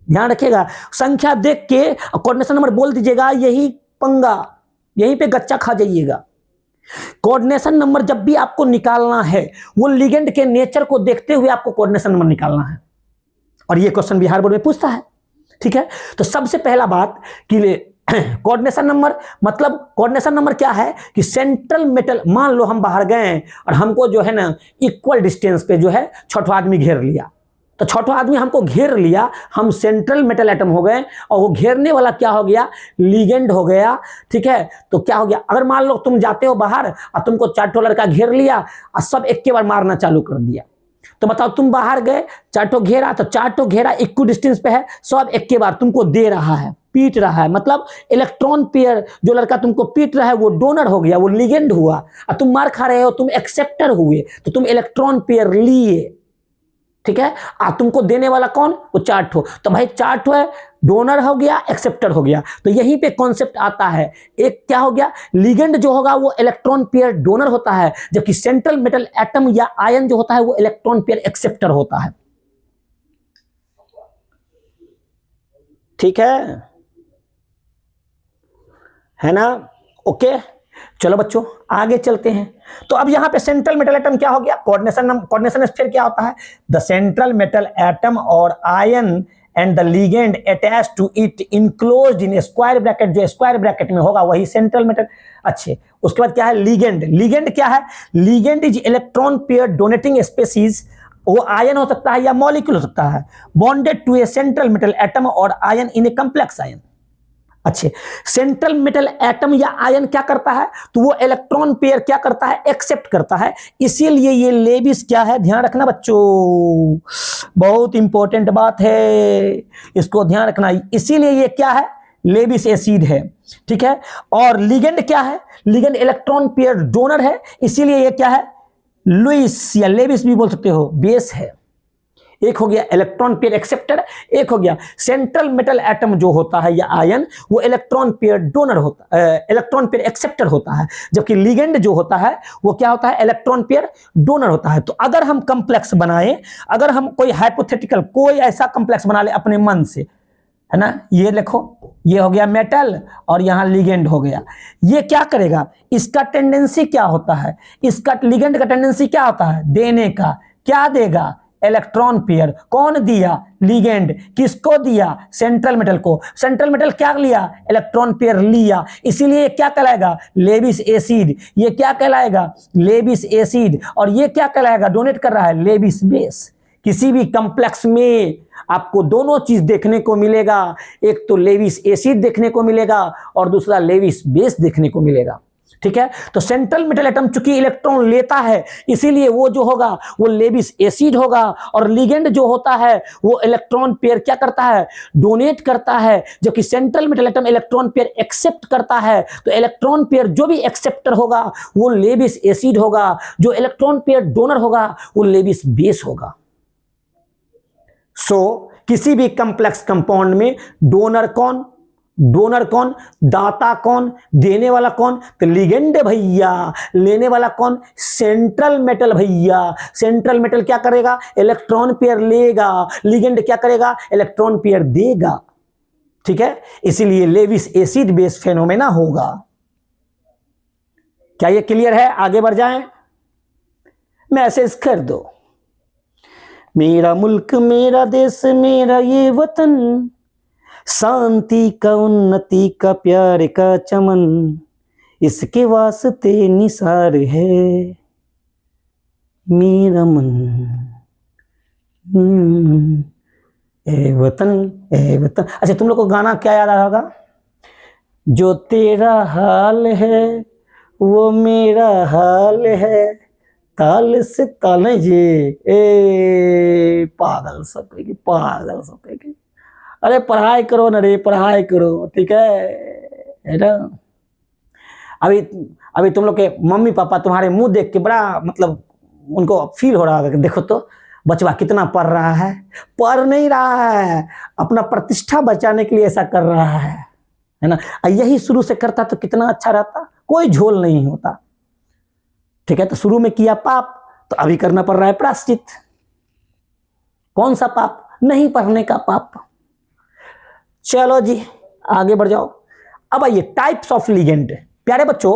ध्यान रखिएगा। संख्या देख के कोऑर्डिनेशन नंबर बोल दीजिएगा, यही पंगा, यहीं पे गच्चा खा जाइएगा। कोऑर्डिनेशन नंबर जब भी आपको निकालना है वो लिगेंड के नेचर को देखते हुए आपको कोऑर्डिनेशन नंबर निकालना है, और ये क्वेश्चन बिहार बोर्ड में पूछता है। ठीक है, तो सबसे पहला बात कि कोऑर्डिनेशन नंबर, मतलब कोऑर्डिनेशन नंबर क्या है कि सेंट्रल मेटल, मान लो हम बाहर गए और हमको जो है ना इक्वल डिस्टेंस पे जो है छठवां आदमी घेर लिया, तो छठवां आदमी हमको घेर लिया, हम सेंट्रल मेटल एटम हो गए, और वो घेरने वाला क्या हो गया? लिगेंड हो गया। ठीक है, तो क्या हो गया, अगर मान लो तुम जाते हो बाहर और तुमको 4 लड़का घेर लिया और सब एक के बार मारना चालू कर दिया, तो बताओ तुम बाहर गए, 4 घेरा, तो 4 घेरा इक्वल डिस्टेंस पे है, सब एक के बार तुमको दे रहा है, पीट रहा है, मतलब इलेक्ट्रॉन पेयर जो लड़का तुमको पीट रहा है वो डोनर हो गया, वो लिगेंड हुआ, और तुम मार खा रहे हो, तुम एक्सेप्टर हुए, तो तुम इलेक्ट्रॉन पेयर लिए। ठीक है, तुमको देने वाला कौन? वो 4 ठो, तो भाई 4 ठो है, डोनर हो गया, एक्सेप्टर हो गया। तो यहीं पे कॉन्सेप्ट आता है, एक क्या हो गया, लिगेंड जो होगा वो इलेक्ट्रॉन पेयर डोनर होता है, जबकि सेंट्रल मेटल एटम या आयन जो होता है वो इलेक्ट्रॉन पेयर एक्सेप्टर होता है। ठीक है ना? ओके, चलो बच्चों आगे चलते हैं। तो अब यहां पे सेंट्रल मेटल एटम क्या हो गया, कोऑर्डिनेशन स्फीयर क्या होता है? द सेंट्रल मेटल एटम और ion and the ligand attached to it inclosed in square bracket, जो स्क्वायर ब्रैकेट में होगा वही सेंट्रल मेटल। अच्छे, उसके बाद क्या है लिगेंड? लिगेंड क्या है? Ligand is electron pair donating species, वो आयन हो सकता है या मॉलिक्यूल हो सकता है, bonded to a central metal atom और ion in a complex ion. अच्छे, सेंट्रल मेटल एटम या आयन क्या करता है? तो वो इलेक्ट्रॉन पेयर क्या करता है? एक्सेप्ट करता है। इसीलिए ये लेविस क्या है, ध्यान रखना बच्चों, बहुत इंपॉर्टेंट बात है, इसको ध्यान रखना। इसीलिए ये क्या है? लेविस एसिड है। ठीक है, और लिगेंड क्या है? लिगेंड इलेक्ट्रॉन पेयर डोनर है, इसीलिए ये क्या है? लुईस या लेविस भी बोल सकते हो, बेस है। एक हो गया इलेक्ट्रॉन पेयर एक्सेप्टर, एक हो गया सेंट्रल मेटल एटम जो होता है या आयन, वो इलेक्ट्रॉन पेयर डोनर होता है, इलेक्ट्रॉन पेयर एक्सेप्टर होता है, जबकि लिगेंड जो होता है वो क्या होता है, इलेक्ट्रॉन पेयर डोनर होता है। तो अगर हम कंप्लेक्स बनाए, अगर हम कोई हाइपोथेटिकल कोई ऐसा कंप्लेक्स बना ले अपने मन से, है ना, ये देखो ये हो गया मेटल और यहां लिगेंड हो गया, ये क्या करेगा, इसका टेंडेंसी क्या होता है, इसका लिगेंड का टेंडेंसी क्या होता है, देने का, क्या देगा, इलेक्ट्रॉन पेयर। कौन दिया, लिगेंड। किसको दिया, सेंट्रल मेटल को। सेंट्रल मेटल क्या लिया, इलेक्ट्रॉन पेयर लिया, इसीलिए क्या कहलाएगा, लेविस एसिड। ये क्या कहलाएगा, लेविस एसिड। और ये क्या कहलाएगा, डोनेट कर रहा है, लेविस बेस। किसी भी कंप्लेक्स में आपको दोनों चीज देखने को मिलेगा, एक तो लेविस एसिड देखने को मिलेगा और दूसरा लेविस बेस देखने को मिलेगा। ठीक है, तो सेंट्रल मेटल एटम चूंकि इलेक्ट्रॉन लेता है, इसीलिए वो जो होगा वो लेविस एसिड होगा, और लिगेंड जो होता है वो इलेक्ट्रॉन पेयर क्या करता है, डोनेट करता है, जबकि central metal atom electron pair accept करता है। तो इलेक्ट्रॉन पेयर जो भी एक्सेप्टर होगा वो लेविस एसिड होगा, जो इलेक्ट्रॉन पेयर डोनर होगा वो लेविस बेस होगा। किसी भी कंप्लेक्स कंपाउंड में डोनर कौन, डोनर कौन, दाता कौन, देने वाला कौन, तो लिगेंड भैया। लेने वाला कौन, सेंट्रल मेटल भैया। सेंट्रल मेटल क्या करेगा, इलेक्ट्रॉन पेयर लेगा, लिगेंड क्या करेगा, इलेक्ट्रॉन पेयर देगा। ठीक है, इसीलिए लेविस एसिड बेस फेनोमेना होगा। क्या ये क्लियर है, आगे बढ़ जाएं, मैसेज कर दो। मेरा मुल्क मेरा देश मेरा ये वतन, शांति का उन्नति का प्यार का चमन, इसके वास्ते निसार है मेरा मन। ए वतन ए वतन। अच्छा, तुम लोग को गाना क्या याद आ रहा होगा, जो तेरा हाल है वो मेरा हाल है, ताल से ताल ये, ए पागल सब की, पागल सब की। अरे पढ़ाई करो ना रे, पढ़ाई करो, ठीक है ना। अभी तुम लोग के मम्मी पापा तुम्हारे मुंह देख के बड़ा मतलब उनको फील हो रहा होगा कि देखो तो बचवा कितना पढ़ रहा है। पढ़ नहीं रहा है, अपना प्रतिष्ठा बचाने के लिए ऐसा कर रहा है ना। यही शुरू से करता तो कितना अच्छा रहता, कोई झोल नहीं होता। ठीक है, तो शुरू में किया पाप तो अभी करना पड़ रहा है प्रायश्चित। कौन सा पाप, नहीं पढ़ने का पाप। चलो जी आगे बढ़ जाओ। अब आइए टाइप्स ऑफ लिगेंड। प्यारे बच्चों,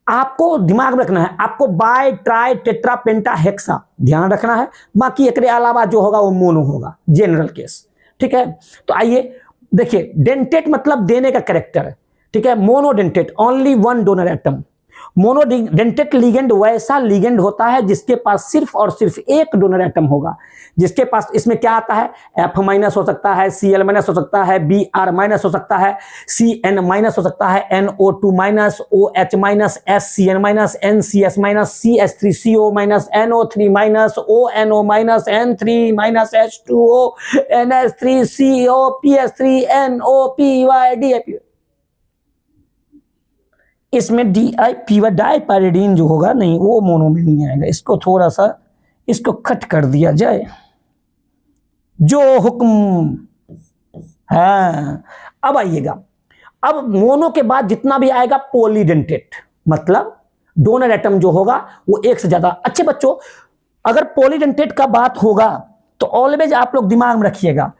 आपको दिमाग में रखना है, आपको bi tri tetra penta hexa ध्यान रखना है, बाकी एक अलावा जो होगा वो मोनो होगा, जनरल केस। ठीक है, तो आइए देखिए, डेंटेट मतलब देने का कैरेक्टर। ठीक है, monodentate only one donor atom. Monodentate ligand वैसा लिगेंड होता है जिसके पास सिर्फ और सिर्फ एक डोनर एटम होगा, जिसके पास इसमें क्या आता है, F माइनस हो सकता है, Cl माइनस हो सकता है, Br माइनस हो सकता है, Cn माइनस हो सकता है, NO2 minus, OH minus, SCN minus, NCS minus, CH3CO minus, NO3 minus, ONO minus, N3 minus, H2O, NH3CO, PS3NO, PY, इसमें DIPY डाइपाइरिडीन जो होगा नहीं, वो मोनो में नहीं आएगा। इसको थोड़ा सा इसको कट कर दिया जाए, जो हुक्म। हाँ, अब आइएगा, अब मोनो के बाद जितना भी आएगा पॉलीडेंटेट, मतलब डोनर एटम जो होगा वो एक से ज्यादा। अच्छे बच्चों, अगर पॉलीडेंटेट का बात होगा तो ऑलवेज आप लोग दिमाग में रखिएगा,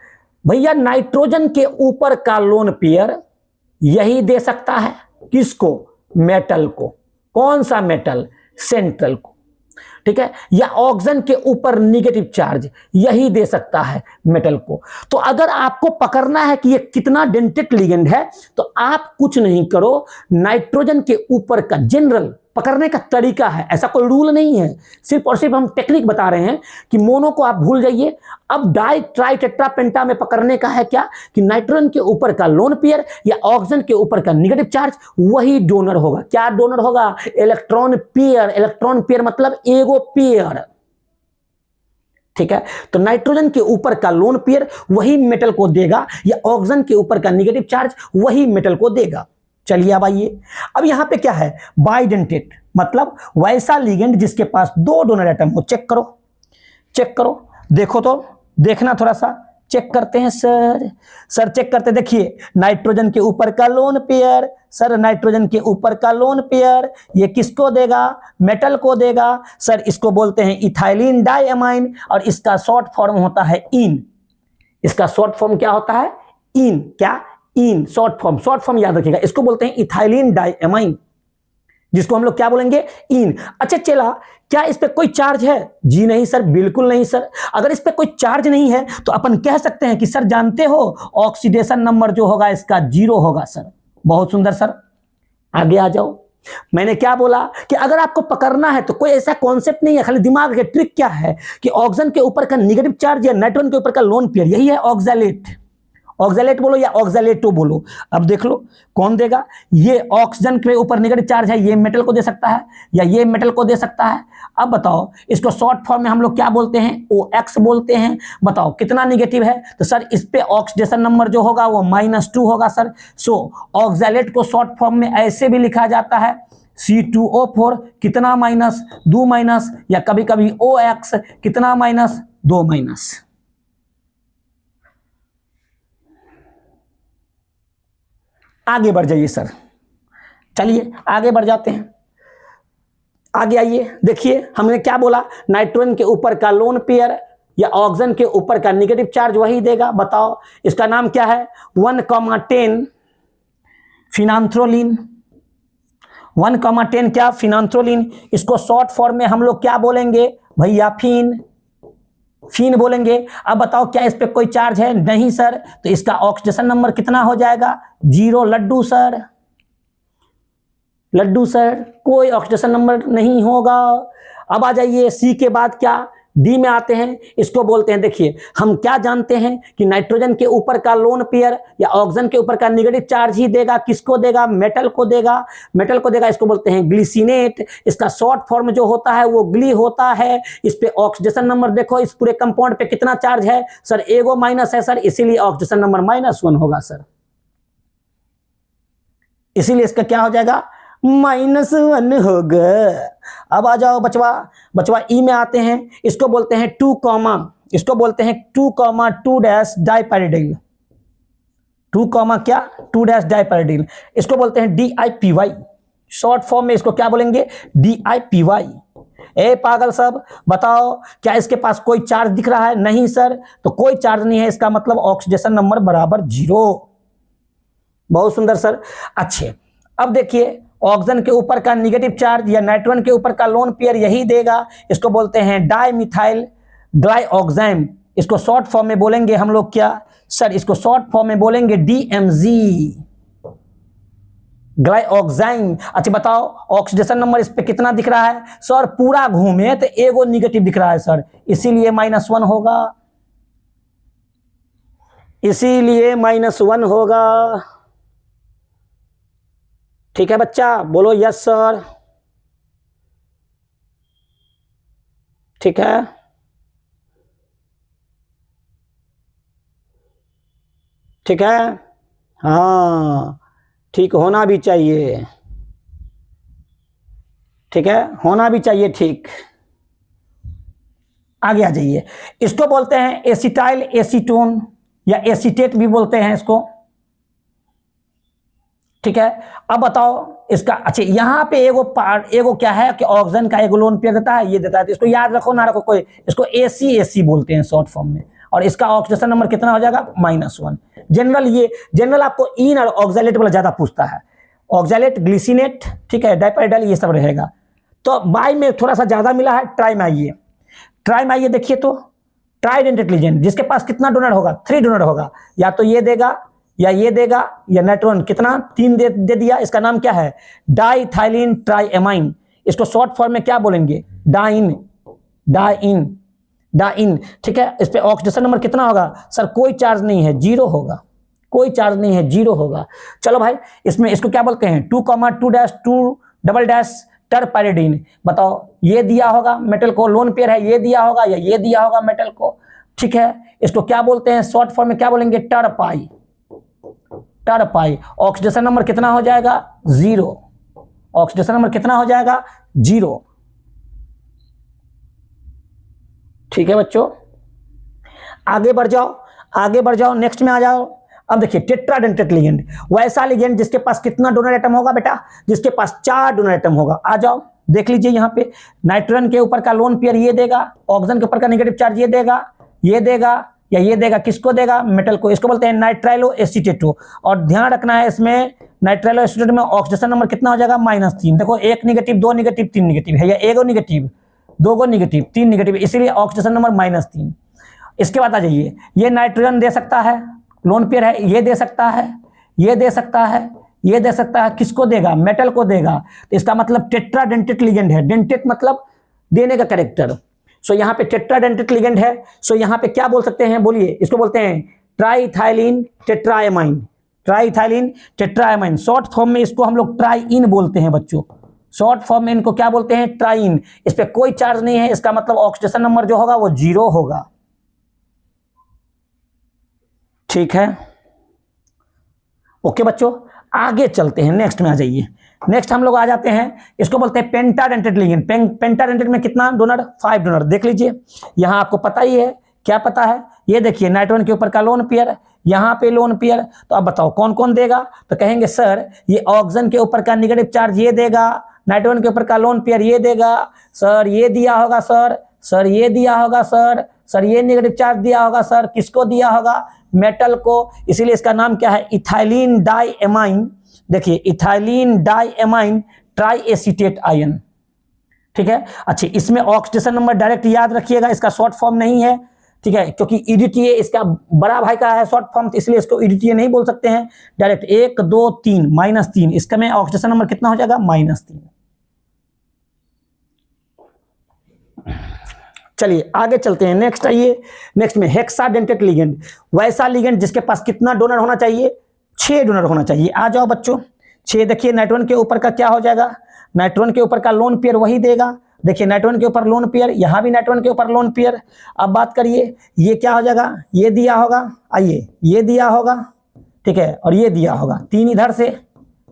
भैया नाइट्रोजन के ऊपर का लोन पेयर यही दे सकता है, किसको, मेटल को। कौन सा मेटल, सेंट्रल को। ठीक है, या ऑक्सीजन के ऊपर निगेटिव चार्ज यही दे सकता है मेटल को। तो अगर आपको पकड़ना है कि ये कितना डेंटेट लिगेंड है, तो आप कुछ नहीं करो, नाइट्रोजन के ऊपर का जनरल पकड़ने का तरीका है, ऐसा कोई रूल नहीं है, सिर्फ और सिर्फ हम टेक्निक बता रहे हैं कि मोनो को आप भूल जाइए। अब डाई ट्राई टेट्रा पेंटा में पकड़ने का है क्या, कि नाइट्रोजन के ऊपर का लोन पेयर या ऑक्सीजन के ऊपर का नेगेटिव चार्ज वही डोनर होगा। क्या डोनर होगा, इलेक्ट्रॉन पेयर। इलेक्ट्रॉन पेयर मतलब एगो पेयर। ठीक है, तो नाइट्रोजन के ऊपर का लोन पेयर वही मेटल को देगा, या ऑक्सीजन के ऊपर का नेगेटिव चार्ज वही मेटल को देगा। चलिए अब आइए, अब यहां पे क्या है, बाइडेंटेट मतलब वैसा लिगेंड जिसके पास दो डोनर एटम हो। चेक करो, चेक करो, देखो तो देखना थोड़ा सा चेक करते हैं सर चेक करते, देखिए नाइट्रोजन के ऊपर का लोन पेयर, सर नाइट्रोजन के ऊपर का लोन पेयर ये किसको देगा, मेटल को देगा। सर इसको बोलते हैं इथाइलिन डाइअमाइन और इसका शॉर्ट फॉर्म होता है इन। इसका शॉर्ट फॉर्म क्या होता है, इन, क्या, इन, शॉर्ट फॉर्म याद रखिएगा, इसको बोलते हैं इथाइलिन डाइअमाइन, जिसको हम लोग क्या बोलेंगे, इन। अच्छा चला, क्या इस पे कोई चार्ज है, जी नहीं सर, बिल्कुल नहीं सर। अगर इस पे कोई चार्ज नहीं है तो अपन कह सकते हैं कि सर जानते हो ऑक्सीडेशन नंबर जो होगा इसका 0 होगा सर। बहुत सुंदर सर, आगे आ जाओ। मैंने क्या बोला कि अगर आपको पकड़ना है तो कोई ऐसा कॉन्सेप्ट नहीं है, खाली दिमाग के ट्रिक क्या है कि ऑक्सीजन के ऊपर का नेगेटिव चार्ज या नाइट्रोजन के ऊपर का लोन पेयर, यही है ऑक्सैलेट। ऑक्सैलेट बोलो या ऑक्सैलेटो बोलो। अब देख लो कौन देगा, ये ऑक्सीजन के ऊपर नेगेटिव चार्ज है, ये मेटल को दे सकता है या ये मेटल को दे सकता है। अब बताओ इसको शॉर्ट फॉर्म में हम लोग क्या बोलते हैं, OX बोलते हैं। बताओ कितना नेगेटिव है, तो सर इस पे ऑक्सीडेशन नंबर जो होगा वो -2 होगा सर। सो ऑक्सैलेट को शॉर्ट फॉर्म में ऐसे भी लिखा जाता है C2O4 कितना -2 माइनस, या कभी कभी OX कितना -2 आगे बढ़ जाइए सर, चलिए आगे बढ़ जाते हैं। आगे आइए, देखिए हमने क्या बोला, नाइट्रोजन के ऊपर का लोन पेयर या ऑक्सीजन के ऊपर का नेगेटिव चार्ज वही देगा। बताओ इसका नाम क्या है, 1,10 फिनांथ्रोलिन। 1,10 क्या, फिनांथ्रोलिन। इसको शॉर्ट फॉर्म में हम लोग क्या बोलेंगे भैया, फीन बोलेंगे। अब बताओ क्या इस पे कोई चार्ज है, नहीं सर, तो इसका ऑक्सीडेशन नंबर कितना हो जाएगा, 0। लड्डू सर कोई ऑक्सीडेशन नंबर नहीं होगा। अब आ जाइए सी के बाद क्या, डी में आते हैं। इसको बोलते हैं, देखिए हम क्या जानते हैं कि नाइट्रोजन के ऊपर का लोन पेयर या ऑक्सीजन के ऊपर का नेगेटिव चार्ज ही देगा, किसको देगा, मेटल को देगा। इसको बोलते हैं ग्लिसिनेट। इसका शॉर्ट फॉर्म जो होता है वो ग्ली होता है। इस पे ऑक्सीडेशन नंबर देखो, इस पूरे कंपाउंड पे कितना चार्ज है सर, एगो माइनस है सर, इसीलिए ऑक्सीडेशन नंबर -1 होगा सर। इसीलिए इसका क्या हो जाएगा, -1 होगा। अब आ जाओ बचवा ई में आते हैं। इसको बोलते हैं 2,2 डैश डाइपैरिडाइल। 2 डैश डाइपैरिडाइल, इसको बोलते हैं DIPY। शॉर्ट फॉर्म में इसको क्या बोलेंगे, DIPY। ए पागल सब, बताओ क्या इसके पास कोई चार्ज दिख रहा है, नहीं सर, तो कोई चार्ज नहीं है, इसका मतलब ऑक्सीडेशन नंबर बराबर 0। बहुत सुंदर सर। अच्छे, अब देखिए ऑक्सीजन के ऊपर का नेगेटिव चार्ज या नाइट्रोजन के ऊपर का लोन पेयर यही देगा। इसको बोलते हैं डाइमिथाइल ग्लाइऑक्साइम। इसको शॉर्ट फॉर्म में बोलेंगे हम लोग क्या सर, इसको शॉर्ट फॉर्म में बोलेंगे DMG, ग्लाइऑक्साइम। अच्छा बताओ ऑक्सीडेशन नंबर इस पे कितना दिख रहा है सर, पूरा घूमे तो एगो नेगेटिव दिख रहा है सर, इसीलिए -1 होगा, इसीलिए -1 होगा। ठीक है बच्चा, बोलो यस सर। ठीक है, ठीक है, हाँ ठीक होना भी चाहिए, ठीक है, होना भी चाहिए, ठीक। आगे आ जाइए, इसको बोलते हैं एसिटाइल एसीटोन या एसीटेट भी बोलते हैं इसको। ठीक है, अब बताओ इसका, अच्छा यहाँ पे एगो क्या है कि ऑक्सीजन का एगो लोन पेयर देता है, ये देता है, तो इसको याद रखो ना रखो कोई, इसको AC बोलते हैं शॉर्ट फॉर्म में, और इसका ऑक्सीडेशन नंबर कितना हो जाएगा, -1। जनरल आपको इन और ऑक्सैलेट वाला ज्यादा पूछता है, ऑक्सैलेट, ग्लिसिनेट, ठीक है, डाइपैरिडाइल, ये सब रहेगा। तो बाई में थोड़ा सा ज्यादा मिला है, ट्राई में आइए, देखिए तो ट्राइडेंट इंटेलिजेंट, जिसके पास कितना डोनर होगा, 3 डोनर होगा, या तो ये देगा या ये देगा या नाइट्रोजन कितना 3 दे दिया। इसका नाम क्या है, डाइथाइलिन ट्राइएमाइन। इसको शॉर्ट फॉर्म में क्या बोलेंगे, डाइन। ठीक है, इस पे ऑक्सीडेशन नंबर कितना होगा सर, कोई चार्ज नहीं है, 0 होगा, कोई चार्ज नहीं है, 0 होगा। चलो भाई, इसमें इसको क्या बोलते हैं, 2,2 टरपैरिडीन। बताओ ये दिया होगा मेटल को, लोन पेयर है, ये दिया होगा या ये दिया होगा मेटल को। ठीक है, इसको क्या बोलते हैं, शॉर्ट फॉर्म में क्या बोलेंगे, टरपाई। ऑक्सीडेशन नंबर कितना हो जाएगा, 0। ऑक्सीडेशन नंबर कितना हो जाएगा, 0। ठीक है बच्चों, आगे बढ़ जाओ, आगे बढ़ जाओ, नेक्स्ट में आ जाओ। अब देखिए टेट्राडेंटेट लिगेंड, वैसा लिगेंड जिसके पास कितना डोनर एटम होगा बेटा, जिसके पास 4 डोनर एटम होगा। आ जाओ देख लीजिए यहाँ पे नाइट्रोजन के ऊपर का लोन पेयर ये देगा, ऑक्सीजन के ऊपर का नेगेटिव चार्ज ये देगा, ये देगा या ये देगा, किसको देगा, मेटल को। इसको बोलते हैं नाइट्राइलो एसीटेटो। और ध्यान रखना है इसमें नाइट्राइलो एसीटेट में ऑक्सीडेशन नंबर कितना हो जाएगा, -3। देखो 1 निगेटिव, 2 निगेटिव, 3 निगेटिव है, या 1 निगेटिव, 2 निगेटिव, 3 निगेटिव, इसीलिए ऑक्सीडेशन नंबर -3। इसके बाद आ जाइए, ये नाइट्रोजन दे सकता है, लोन पेयर है, ये दे सकता है, ये दे सकता है, ये दे सकता है, किसको देगा, मेटल को देगा। तो इसका मतलब टेट्राडेंटेट लिगेंड है, डेंटेट मतलब देने का कैरेक्टर। सो यहाँ पे टेट्राडेंटेट लिगेंड है। सो यहाँ पे क्या बोल सकते हैं, बोलिए, इसको बोलते हैं ट्राइथाइलिन टेट्राएमाइन, ट्राइथाइलिन टेट्राएमाइन। शॉर्ट फॉर्म में इसको हम लोग ट्राइइन बोलते हैं बच्चों, शॉर्ट फॉर्म में इनको क्या बोलते हैं, ट्राइन। इस पे कोई चार्ज नहीं है, इसका मतलब ऑक्सीडेशन नंबर जो होगा वो 0 होगा। ठीक है, ओके बच्चों, आगे चलते हैं, नेक्स्ट में आ जाइए। नेक्स्ट हम लोग आ जाते हैं, इसको बोलते हैं पेंटाडेंटेट लिगेंड। पेंटाडेंटेट में कितना डोनर, 5 डोनर। देख लीजिए यहां आपको पता ही है, क्या पता है, ये देखिए नाइट्रोजन के ऊपर का लोन पेयर, यहाँ पे लोन पेयर। तो अब बताओ कौन कौन देगा, तो कहेंगे सर ये ऑक्सीजन के ऊपर का नेगेटिव चार्ज ये देगा, नाइट्रोजन के ऊपर का लोन पेयर ये देगा, सर ये दिया होगा, सर ये दिया होगा, सर ये नेगेटिव चार्ज दिया होगा, सर किसको दिया होगा, मेटल को। इसीलिए इसका नाम क्या है, इथाइलिन डाइएमाइन। देखिए ethylene diamine try acetate ion. ठीक है, अच्छा इसमें ऑक्सीडेशन नंबर डायरेक्ट याद रखिएगा, इसका शॉर्ट फॉर्म नहीं है। ठीक है, क्योंकि ईडीटीए इसका बड़ा भाई का है शॉर्ट फॉर्म, तो इसलिए इसको ईडीटीए नहीं बोल सकते हैं, डायरेक्ट 1 2 3 -3। इसका में ऑक्सीडेशन नंबर कितना हो जाएगा, -3। चलिए आगे चलते हैं, नेक्स्ट आइए। नेक्स्ट में हेक्साडेंटेट लिगेंड, वैसा लिगेंड जिसके पास कितना डोनर होना चाहिए, 6 डोनर होना चाहिए। आ जाओ बच्चों, 6। देखिए नाइट्रोजन के ऊपर का क्या हो जाएगा, नाइट्रोजन के ऊपर का लोन पेयर वही देगा। देखिए नाइट्रोजन के ऊपर लोन पेयर, यहाँ भी नाइट्रोजन के ऊपर लोन पेयर। अब बात करिए, ये क्या हो जाएगा, ये दिया होगा, आइए ये दिया होगा, ठीक है, और ये दिया होगा, 3 इधर से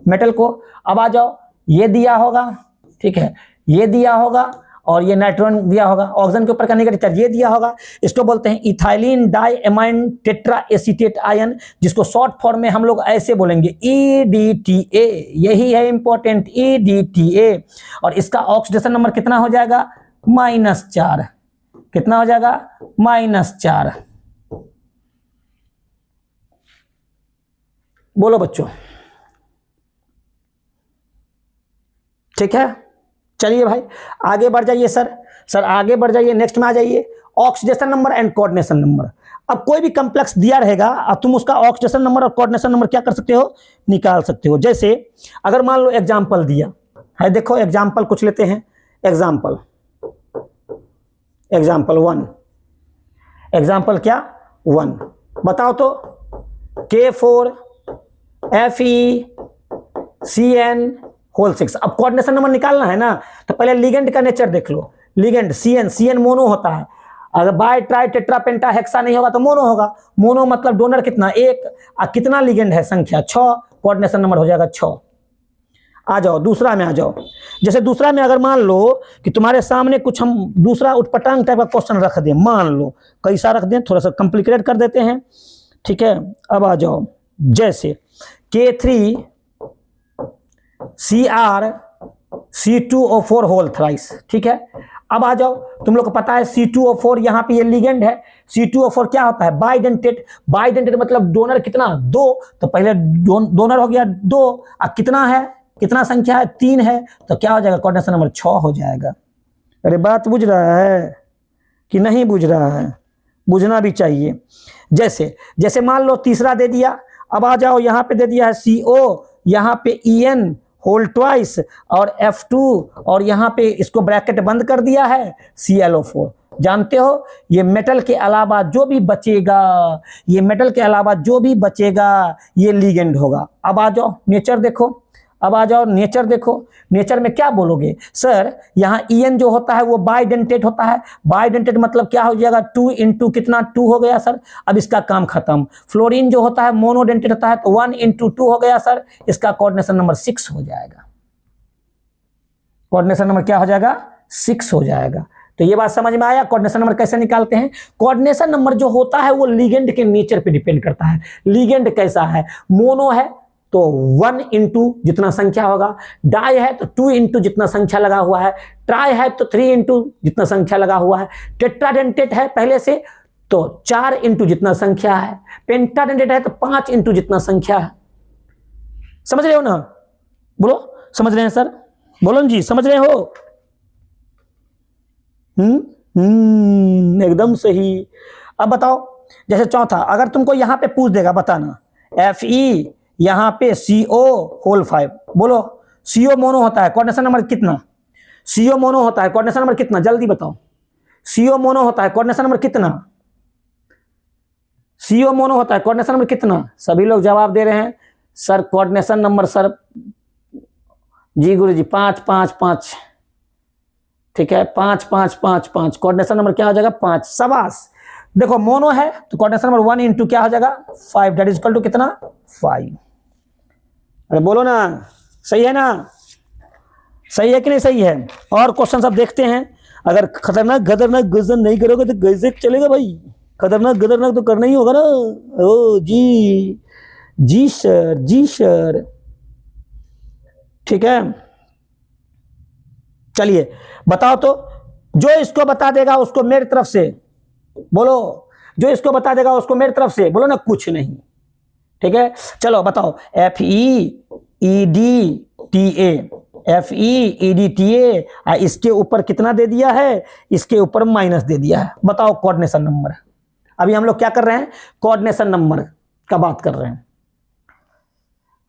मेटल को। अब आ जाओ, ये दिया होगा, ठीक है, ये दिया होगा, और ये नाइट्रोजन दिया होगा, ऑक्सीजन के ऊपर का नेगेटिव चार्ज ये दिया होगा। इसको बोलते हैं ethylene diamine tetra acetate ion, जिसको शॉर्ट फॉर्म में हम लोग ऐसे बोलेंगे EDTA। यही है इंपॉर्टेंट, EDTA। और इसका ऑक्सीडेशन नंबर कितना हो जाएगा, -4। कितना हो जाएगा, -4। बोलो बच्चों, ठीक है। चलिए भाई आगे बढ़ जाइए, सर आगे बढ़ जाइए, नेक्स्ट में आ जाइए, oxidation number and coordination number. अब कोई भी कॉम्प्लेक्स दिया रहेगा और तुम उसका ऑक्सीडेशन नंबर और कोऑर्डिनेशन नंबर क्या कर सकते हो, निकाल सकते हो। जैसे अगर मान लो एग्जांपल दिया है, देखो एग्जांपल कुछ लेते हैं, एग्जांपल 1, एग्जांपल क्या 1, बताओ तो K4FeCN होल 6। अब कोऑर्डिनेशन नंबर निकालना है ना, तो पहले लिगेंड का नेचर देख लो। लिगेंड CN मोनो होता है, अगर bi tri tetra penta hexa नहीं होगा तो मोनो होगा। मोनो मतलब डोनर कितना, 1। कितना लिगेंड है, संख्या 6, कोऑर्डिनेशन नंबर हो जाएगा 6। आ जाओ दूसरा में आ जाओ। जैसे दूसरा में अगर मान लो कि तुम्हारे सामने कुछ हम दूसरा उटपटांग टाइप का क्वेश्चन रख दें, मान लो कैसा रख दें, थोड़ा सा कॉम्प्लिकेटेड कर देते हैं, ठीक है। अब आ जाओ, जैसे K3CrC2O4 होल थ्राइस, ठीक है। अब आ जाओ, तुम लोग को पता है C2O4 यहाँ पे ये लिगेंड है। C2O4 क्या होता है, बाइडेंटेट। बाइडेंटेट मतलब डोनर कितना, 2। तो पहले डोनर हो गया 2, अब कितना है, कितना संख्या है, 3 है, तो क्या हो जाएगा, कोऑर्डिनेशन नंबर 6 हो जाएगा। अरे बात बुझ रहा है कि नहीं बुझ रहा है, बुझना भी चाहिए। जैसे मान लो तीसरा दे दिया, अब आ जाओ यहाँ पे दे दिया है CO, यहाँ पे EN होल ट्वाइस और F2, और यहाँ पे इसको ब्रैकेट बंद कर दिया है ClO4। जानते हो ये मेटल के अलावा जो भी बचेगा, ये मेटल के अलावा जो भी बचेगा ये लिगेंड होगा। अब आ जाओ नेचर देखो, अब आ जाओ नेचर देखो। नेचर में क्या बोलोगे, सर यहाँ EN जो होता है वो बाइडेंटेट होता है। बाइडेंटेट मतलब क्या हो जाएगा, 2 इंटू कितना, 2 हो गया सर। अब इसका काम खत्म। फ्लोरीन जो होता है मोनोडेंटेट होता है, तो 1 इंटू 2 हो गया सर। इसका कोऑर्डिनेशन नंबर 6 हो जाएगा। कोऑर्डिनेशन नंबर क्या हो जाएगा, 6 हो जाएगा। तो ये बात समझ में आया कोऑर्डिनेशन नंबर कैसे निकालते हैं। कोऑर्डिनेशन नंबर जो होता है वो लिगेंड के नेचर पे डिपेंड करता है। लिगेंड कैसा है, मोनो है तो 1 इंटू जितना संख्या होगा, डाई है तो 2 इंटू जितना संख्या लगा हुआ है, ट्राई है तो 3 इंटू जितना संख्या लगा हुआ है, टेट्राडेंटेट है पहले से तो 4 इंटू जितना संख्या है, पेंटाडेंटेट है तो 5 इंटू जितना संख्या है। समझ रहे हो ना, बोलो समझ रहे हैं सर, बोलो जी समझ रहे हो। एकदम सही। अब बताओ जैसे चौथा, अगर तुमको यहां पे पूछ देगा बताना Fe यहां पे CO होल 5, बोलो CO मोनो होता है कोऑर्डिनेशन नंबर कितना, CO मोनो होता है कोऑर्डिनेशन नंबर कितना, जल्दी बताओ। CO मोनो होता है कोऑर्डिनेशन नंबर कितना, CO मोनो होता है कोऑर्डिनेशन नंबर कितना। सभी लोग जवाब दे रहे हैं सर कोऑर्डिनेशन नंबर सर जी गुरुजी 5 5 5, ठीक है 5 5 5 5, कोऑर्डिनेशन नंबर क्या हो जाएगा 5। शाबाश। देखो मोनो है तो कोऑर्डिनेशन नंबर 1 इंटू क्या हो जाएगा 5, दैट इज इक्वल टू कितना 5। अरे बोलो ना, सही है ना, सही है कि नहीं सही है। और क्वेश्चन सब देखते हैं। अगर खतरनाक खतरनाक गजन नहीं करोगे तो कैसे चलेगा भाई, खतरनाक खतरनाक तो करना ही होगा ना। ओ जी जी सर, जी सर, ठीक है। चलिए बताओ तो, जो इसको बता देगा उसको मेरी तरफ से बोलो, जो इसको बता देगा उसको मेरी तरफ से बोलो ना कुछ नहीं, ठीक है। चलो बताओ FEEDTA, FEEDTA इसके ऊपर कितना दे दिया है, इसके ऊपर माइनस दे दिया है। बताओ कोऑर्डिनेशन नंबर। अभी हम लोग क्या कर रहे हैं, कोऑर्डिनेशन नंबर का बात कर रहे हैं,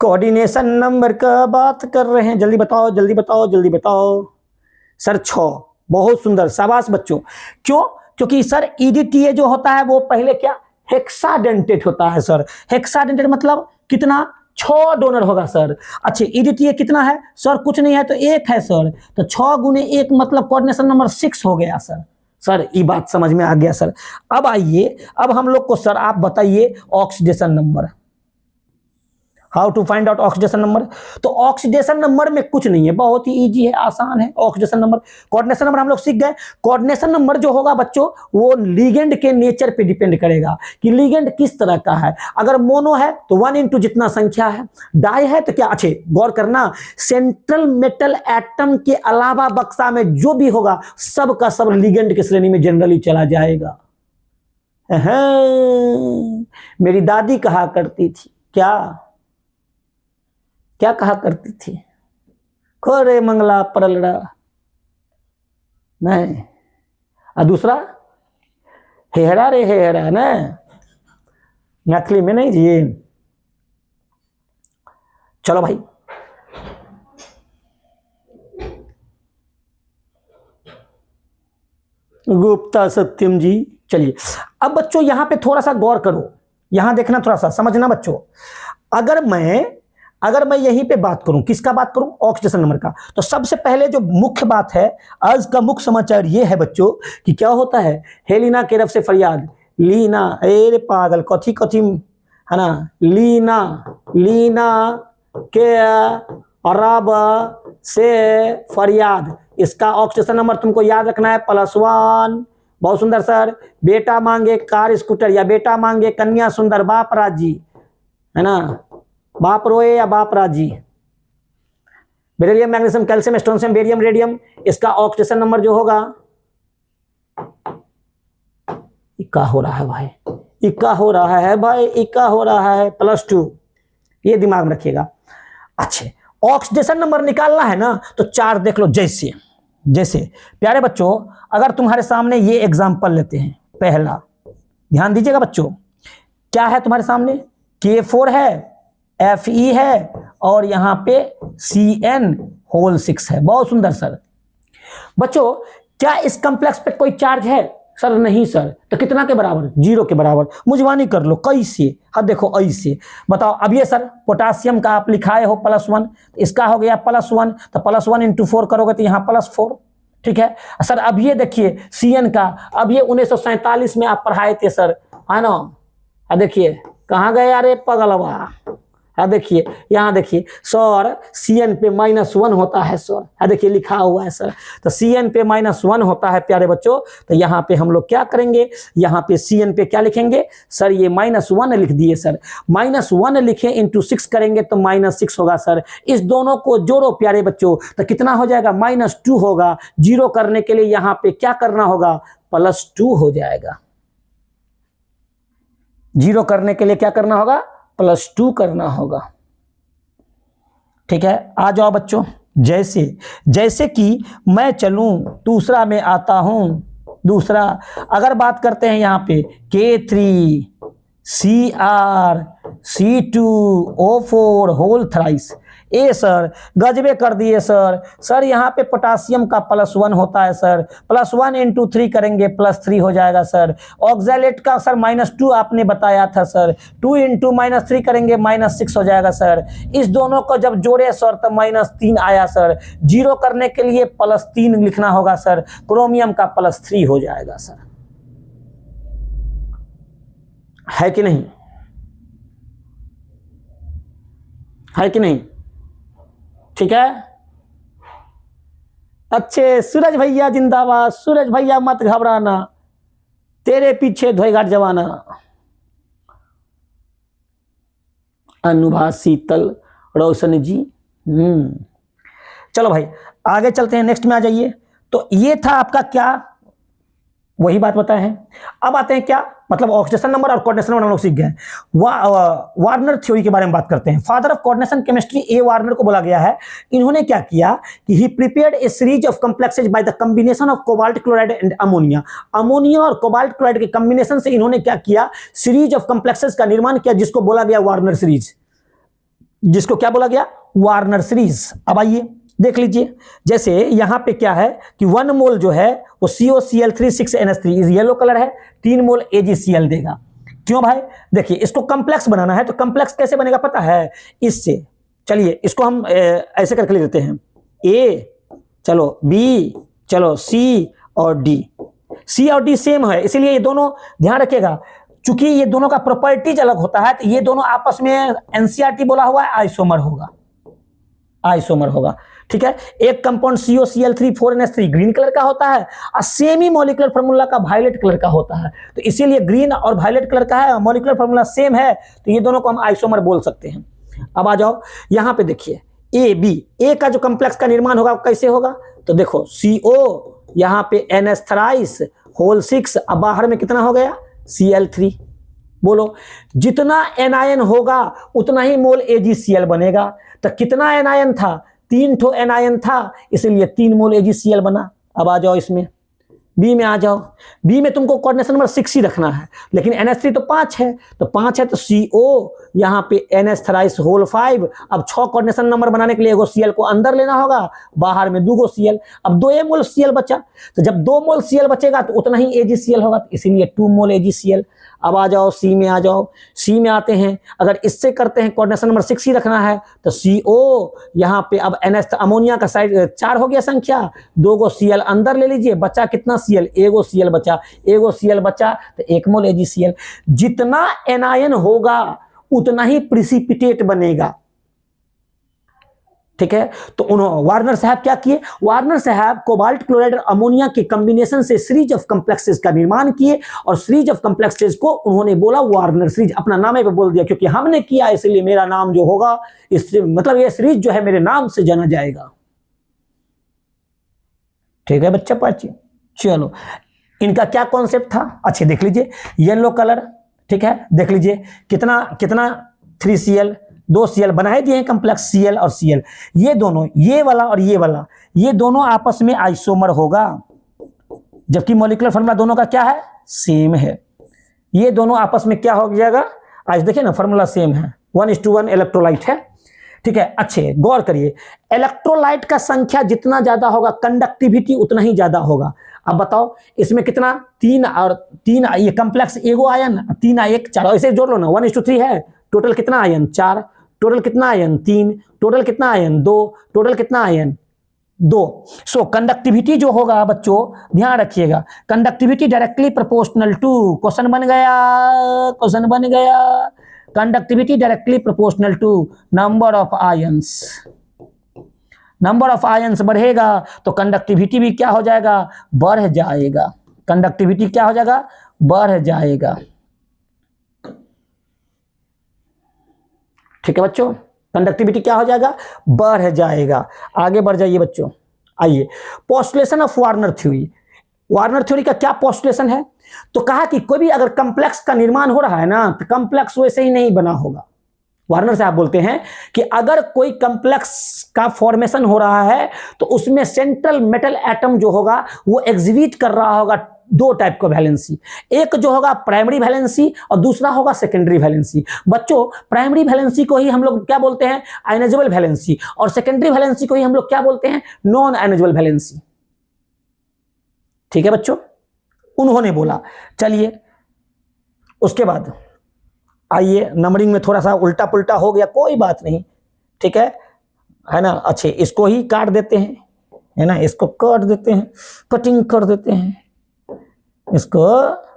कोऑर्डिनेशन नंबर का बात कर रहे हैं। जल्दी बताओ जल्दी बताओ जल्दी बताओ सर 6, बहुत सुंदर, शाबाश बच्चों। क्यों, क्योंकि सर EDTA जो होता है वो पहले क्या हेक्साडेंटेट होता है सर। हेक्साडेंटेट मतलब कितना, 6 डोनर होगा सर। अच्छा EDTA कितना है सर, कुछ नहीं है तो 1 है सर, तो 6 गुने 1 मतलब कोऑर्डिनेशन नंबर 6 हो गया सर। सर ये बात समझ में आ गया सर। अब आइए, अब हम लोग को सर आप बताइए oxidation number, how to find out oxidation number. तो ऑक्सीडेशन नंबर में कुछ नहीं है, बहुत ही इजी है, आसान है ऑक्सीडेशन नंबर। कोऑर्डिनेशन नंबर हम लोग सीख गए। कोऑर्डिनेशन नंबर जो होगा बच्चों वो लिगेंड के नेचर पे डिपेंड करेगा कि लिगेंड किस तरह का है। अगर मोनो है तो 1 इंटू जितना संख्या है, डाई है तो क्या, अच्छे गौर करना, सेंट्रल मेटल एटम के अलावा बक्सा में जो भी होगा सब का सब लिगेंड की श्रेणी में जनरली चला जाएगा। मेरी दादी कहा करती थी, क्या कहा करती थी, खोरे मंगला परलड़ा नहीं, और दूसरा हेहरा रे हेहरा ना, नकली में नहीं जी। चलो भाई गुप्ता सत्यम जी। चलिए अब बच्चों यहां पे थोड़ा सा गौर करो, यहां देखना, थोड़ा सा समझना बच्चों। अगर मैं यहीं पे बात करूं, किसका बात करूं, ऑक्सीडेशन नंबर का, तो सबसे पहले जो मुख्य बात है, आज का मुख्य समाचार ये है बच्चों कि क्या होता है, हेलिना के रफ से फरियाद, लीना अरे पागल कथी कथी है ना, लीना के रब से फरियाद, इसका ऑक्सीडेशन नंबर तुमको याद रखना है +1। बहुत सुंदर सर। बेटा मांगे कार स्कूटर या बेटा मांगे कन्या सुंदर, बाप राजी, है ना, बाप रोए या बाप राजी। Beryllium magnesium calcium strontium barium radium, इसका ऑक्सीडेशन नंबर जो होगा, इक्का हो रहा है भाई, इक्का हो रहा है भाई, इक्का हो रहा है, +2, ये दिमाग में रखिएगा। अच्छे ऑक्सीडेशन नंबर निकालना है ना तो 4 देख लो। जैसे प्यारे बच्चों अगर तुम्हारे सामने ये एग्जांपल लेते हैं, पहला ध्यान दीजिएगा बच्चों, क्या है तुम्हारे सामने, K4 है, Fe है और यहां पे CN होल 6 है। बहुत सुंदर सर। बच्चों क्या इस कॉम्प्लेक्स पे कोई चार्ज है सर, नहीं सर, तो कितना के बराबर, 0 के बराबर। मुझवानी कर लो कैसे, हाँ देखो ऐसे बताओ। अब ये सर पोटासियम का आप लिखाए हो +1, इसका हो गया +1, तो +1 इंटू 4 करोगे तो यहाँ +4, ठीक है सर। अब ये देखिए CN का, अब ये 1947 में आप पढ़ाए थे सर, है ना, देखिए कहाँ गए अरे पगलवा, हाँ देखिए यहाँ देखिए सर Cn पे -1 होता है सर, हाँ देखिए लिखा हुआ है सर, तो Cn पे -1 होता है प्यारे बच्चों। तो यहाँ पे हम लोग क्या करेंगे, यहाँ पे Cn पे क्या लिखेंगे सर, ये -1 लिख दिए सर, -1 लिखे इंटू 6 करेंगे तो -6 होगा सर। इस दोनों को जोड़ो प्यारे बच्चों तो कितना हो जाएगा, -2 होगा। जीरो करने के लिए यहाँ पे क्या करना होगा, +2 हो जाएगा। जीरो करने के लिए क्या करना होगा, +2 करना होगा। ठीक है, आ जाओ बच्चों। जैसे कि मैं चलूं दूसरा में आता हूं, दूसरा अगर बात करते हैं यहाँ पे K3 Cr C2O4 whole thrice, ए सर गजबे कर दिए सर। सर यहाँ पे पोटासियम का +1 होता है सर, +1 इंटू 3 करेंगे +3 हो जाएगा सर। ऑक्सैलेट का सर -2 आपने बताया था सर, 2 इंटू -3 करेंगे -6 हो जाएगा सर। इस दोनों को जब जोड़े सर तो -3 आया सर। जीरो करने के लिए +3 लिखना होगा सर, क्रोमियम का +3 हो जाएगा सर, है कि नहीं, है कि नहीं। ठीक है, अच्छे सूरज भैया जिंदाबाद, सूरज भैया मत घबराना, तेरे पीछे धोएगा जवाना। अनुभा शीतल रोशन जी, चलो भाई आगे चलते हैं, नेक्स्ट में आ जाइए। तो ये था आपका क्या, वही बात बताए हैं। अब आते हैं क्या, मतलब ऑक्सीडेशन नंबर और कोऑर्डिनेशन नंबर हम लोग सीख गए। वार्नर थ्योरी के बारे में बात करते हैं। Father of coordination chemistry A Werner को बोला गया है। इन्होंने क्या किया कि he prepared a series of complexes by the combination of cobalt chloride and ammonia. Ammonia और कोबाल्ट क्लोराइड के कॉम्बिनेशन से इन्होंने क्या किया, सीरीज ऑफ कॉम्प्लेक्सेज का निर्माण किया, जिसको बोला गया वार्नर सीरीज। जिसको क्या बोला गया, वार्नर सीरीज। अब आइए देख लीजिए, जैसे यहां पे क्या है कि 1 मोल जो है वो COCl3 6NH3 इस येलो कलर है, 3 मोल AgCl देगा। क्यों भाई, देखिए इसको कॉम्प्लेक्स बनाना है, तो कॉम्प्लेक्स कैसे बनेगा पता है, इससे। चलिए इसको हम ऐसे करके लिख देते हैं, A चलो B चलो C और D। C और D सेम है, इसीलिए ये दोनों ध्यान रखिएगा, चूंकि ये दोनों का प्रॉपर्टीज अलग होता है, तो ये दोनों आपस में NCERT बोला हुआ है आइसोमर होगा, आइसोमर होगा। ठीक है, एक compound COCl3 4NH3 green colour का होता है और सेम ही मॉलिक्यूलर फार्मूला का वायलेट कलर का होता है, तो इसीलिए ग्रीन और वायलेट कलर का है, मॉलिक्यूलर फार्मूला सेम है, तो ये दोनों को हम आइसोमर बोल सकते हैं। अब आ जाओ यहां पे देखिए, ए का जो कॉम्प्लेक्स का निर्माण होगा कैसे होगा, तो देखो CO यहां पे NH थ्राइस होल 6, अब बाहर में कितना हो गया Cl3। बोलो जितना एनायन होगा उतना ही मोल AgCl बनेगा, तो कितना एनायन था, 3 ठो एनायन था, इसलिए 3 मोल AgCl बना। अब आ जाओ इसमें बी में आ जाओ, बी में तुमको कोऑर्डिनेशन नंबर 6 ही रखना है, लेकिन NH3 तो 5 है, तो 5 है तो CO यहाँ पे NH थ्राइस होल 5। अब 6 कोऑर्डिनेशन नंबर बनाने के लिए एगो Cl को अंदर लेना होगा, बाहर में 2 गो Cl। अब 2 मोल Cl बचा, तो जब 2 मोल Cl बचेगा तो उतना ही AgCl होगा, तो इसीलिए 2 मोल AgCl। अब आ जाओ सी में, आ जाओ सी में आते हैं, अगर इससे करते हैं कोऑर्डिनेशन नंबर 6 ही रखना है, तो CO यहाँ पे अब NH अमोनिया का साइड 4 हो गया संख्या, 2 गो Cl अंदर ले लीजिए, बचा कितना Cl, एगो Cl बचा, एगो Cl बचा तो 1 मोल AgCl। जितना एनायन होगा उतना ही प्रिसिपिटेट बनेगा। ठीक है, तो उन्होंने वार्नर साहब क्या किए, वार्नर साहब कोबाल्ट क्लोराइड और अमोनिया के कॉम्बिनेशन से सीरीज ऑफ कॉम्प्लेक्सेस का निर्माण किए, और सीरीज ऑफ कॉम्प्लेक्सेस को उन्होंने बोला वार्नर सीरीज, अपना नाम पे बोल दिया, क्योंकि हमने किया इसलिए मेरा नाम जो होगा, इससे मतलब ये सीरीज जो है मेरे नाम से जाना जाएगा। ठीक है बच्चा पाची, चलो इनका क्या कॉन्सेप्ट था, अच्छे देख लीजिए, येलो कलर। ठीक है, देख लीजिए कितना कितना 3Cl 2 Cl बनाए दिए हैं कॉम्प्लेक्स Cl और Cl, ये दोनों, ये वाला और ये वाला, ये दोनों आपस में आइसोमर होगा, जबकि मॉलिक्यूलर फार्मूला दोनों का क्या है, सेम है। ये दोनों आपस में क्या हो जाएगा, आज देखिए ना फार्मूला सेम है, 1:1 इलेक्ट्रोलाइट है। ठीक है, अच्छे गौर करिए, इलेक्ट्रोलाइट का संख्या जितना ज्यादा होगा कंडक्टिविटी उतना ही ज्यादा होगा। अब बताओ इसमें कितना, 3 और 3, ये कॉम्प्लेक्स एगो आयन, 3 1 4, ऐसे जोड़ लो ना, 1:3 है, टोटल कितना आयन 4, टोटल कितना आयन 3, टोटल कितना आयन 2, टोटल कितना आयन 2। सो कंडक्टिविटी जो होगा बच्चों ध्यान रखिएगा, conductivity directly proportional to, question बन गया, क्वेश्चन बन गया, conductivity directly proportional to number of ions. Number of ions बढ़ेगा तो कंडक्टिविटी भी क्या हो जाएगा, बढ़ जाएगा। कंडक्टिविटी क्या हो जाएगा, बढ़ जाएगा। ठीक है बच्चों, कंडक्टिविटी क्या हो जाएगा, बढ़ जाएगा। आगे बढ़ जाइए बच्चों। आइए, पोस्टुलेशन of Warner theory. Warner theory का क्या पोस्टुलेशन है, तो कहा कि कोई भी अगर कॉम्प्लेक्स का निर्माण हो रहा है ना, तो कॉम्प्लेक्स वैसे ही नहीं बना होगा। वार्नर साहब बोलते हैं कि अगर कोई कॉम्प्लेक्स का फॉर्मेशन हो रहा है तो उसमें सेंट्रल मेटल एटम जो होगा वो एग्जिबिट कर रहा होगा दो टाइप का वैलेंसी। एक जो होगा प्राइमरी वैलेंसी और दूसरा होगा सेकेंडरी वैलेंसी। बच्चों, प्राइमरी वैलेंसी को ही हम लोग क्या बोलते हैं, आयनाइजेबल वैलेंसी, और सेकेंडरी वैलेंसी को ही हम लोग क्या बोलते हैं, नॉन आयनाइजेबल वैलेंसी। ठीक है बच्चों, उन्होंने बोला। चलिए उसके बाद आइए, नंबरिंग में थोड़ा सा उल्टा पुल्टा हो गया, कोई बात नहीं, ठीक है ना। अच्छे, इसको ही काट देते हैं, है ना, इसको काट देते हैं, कटिंग कर देते हैं, इसको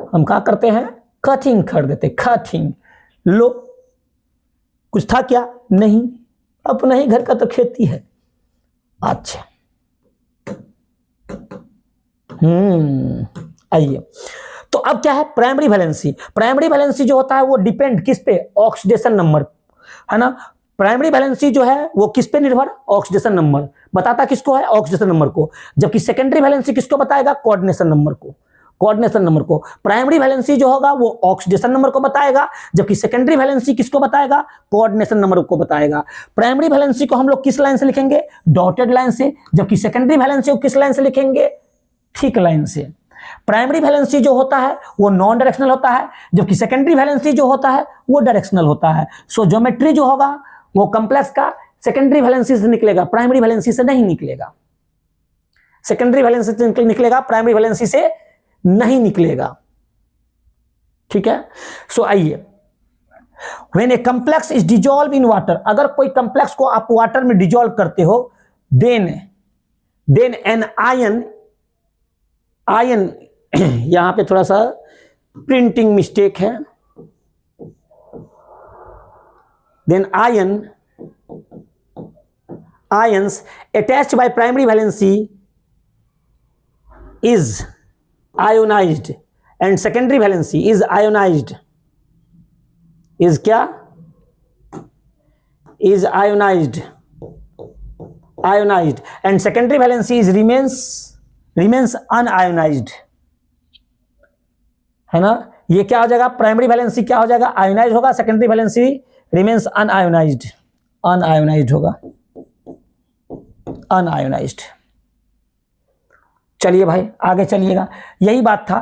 हम क्या करते हैं, कटिंग कर देते, कटिंग। लो, कुछ था क्या, नहीं, अपना ही घर का तो खेती है। अच्छा, आइए, तो अब क्या है, प्राइमरी वैलेंसी। प्राइमरी वैलेंसी जो होता है वो डिपेंड किस पे, ऑक्सीडेशन नंबर, है ना। प्राइमरी वैलेंसी जो है वो किस पे निर्भर, ऑक्सीडेशन नंबर बताता किसको है, ऑक्सीडेशन नंबर को। जबकि सेकेंडरी वैलेंसी किसको बताएगा, कोऑर्डिनेशन नंबर को, कोऑर्डिनेशन नंबर को। प्राइमरी वैलेंसी जो होगा वो ऑक्सीडेशन नंबर को बताएगा, जबकि सेकेंडरी वैलेंसी किसको बताएगा, कोऑर्डिनेशन नंबर को बताएगा। प्राइमरी वैलेंसी को हम लोग किस लाइन से लिखेंगे, डॉटेड लाइन से, जबकि सेकेंडरी वैलेंसी को किस लाइन से लिखेंगे, थिक लाइन से। प्राइमरी वैलेंसी जो होता है वो नॉन डायरेक्शनल होता है, जबकि सेकेंडरी वैलेंसी जो होता है वो डायरेक्शनल होता है। सो ज्योमेट्री जो होगा वो कॉम्प्लेक्स का सेकेंडरी वैलेंसी से निकलेगा, प्राइमरी वैलेंसी से नहीं निकलेगा। सेकेंडरी वैलेंसी से निकलेगा, प्राइमरी वैलेंसी से नहीं निकलेगा। ठीक है। सो आइए, when a complex is dissolve in water, अगर कोई कॉम्प्लेक्स को आप वाटर में डिजॉल्व करते हो, देन एन आयन यहां पे थोड़ा सा प्रिंटिंग मिस्टेक है, then ions attached by primary valency is ionized and secondary valency is ionized, is क्या, is ionized and secondary valency is remains unionized, है ना। ये क्या हो जाएगा, प्राइमरी वैलेंसी क्या हो जाएगा, आयोनाइज होगा, सेकेंडरी वैलेंसी रिमेन्स अनआयोनाइज्ड होगा, अनआयोनाइज्ड। चलिए भाई आगे चलिएगा, यही बात था।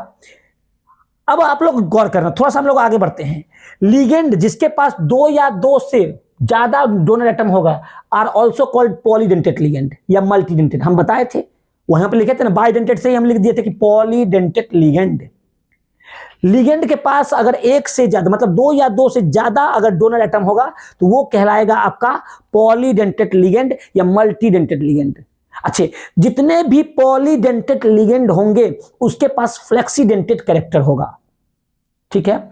अब आप लोग गौर करना, थोड़ा सा हम लोग आगे बढ़ते हैं। लिगेंड जिसके पास दो या दो से ज्यादा डोनर एटम होगा are also called polydentate ligand या मल्टीडेंटेट। हम बताए थे, वहां पे लिखे थे ना, बाइडेंटेट से ही हम लिख दिए थे कि पॉलीडेंटेट लिगेंड। लिगेंड के पास अगर एक से ज्यादा, मतलब दो या दो से ज्यादा अगर डोनर एटम होगा तो वो कहलाएगा आपका पॉलीडेंटेट लिगेंड या मल्टीडेंटेट लिगेंड। अच्छे, जितने भी पॉलीडेंटेट लिगेंड होंगे उसके पास फ्लेक्सीडेंटेट कैरेक्टर होगा। ठीक है।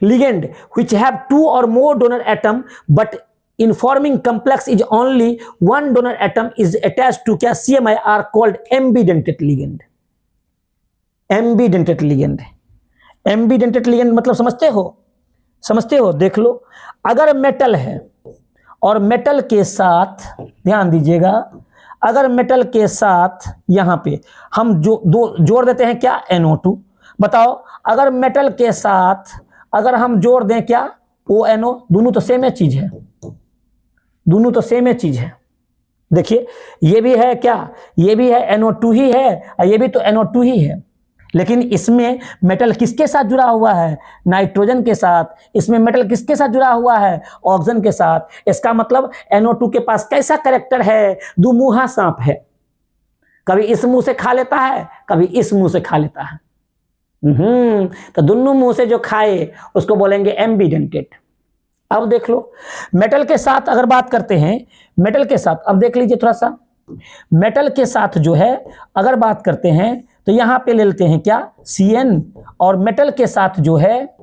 लिगेंड व्हिच हैव टू और more donor atom but in forming complex is only one donor atom is attached to क्या CMI are called ambidentate ligand। ambidentate ligand, ambidentate ligand मतलब समझते हो, देख लो। अगर मेटल है और मेटल के साथ ध्यान दीजिएगा, अगर मेटल के साथ यहां पे हम जो दो जोड़ देते हैं क्या, NO2। बताओ, अगर मेटल के साथ अगर हम जोड़ दें क्या, ONO, दोनों तो सेम चीज है, दोनों तो सेम चीज है। देखिए, ये भी है क्या, ये भी है NO2 ही है और ये भी तो NO2 ही है, लेकिन इसमें मेटल किसके साथ जुड़ा हुआ है, नाइट्रोजन के साथ। इसमें मेटल किसके साथ जुड़ा हुआ है, ऑक्सीजन के साथ। इसका मतलब NO2 के पास कैसा कैरेक्टर है, दुमुहा सांप है, कभी इस मुंह से खा लेता है, कभी इस मुंह से खा लेता है। तो दोनों मुंह से जो खाए उसको बोलेंगे एम्बिडेंटेट। अब देख लो, मेटल के साथ अगर बात करते हैं, मेटल के साथ अब देख लीजिए थोड़ा सा, मेटल के साथ जो है अगर बात करते हैं तो यहां पे ले लेते हैं क्या, CN, और मेटल के साथ जो है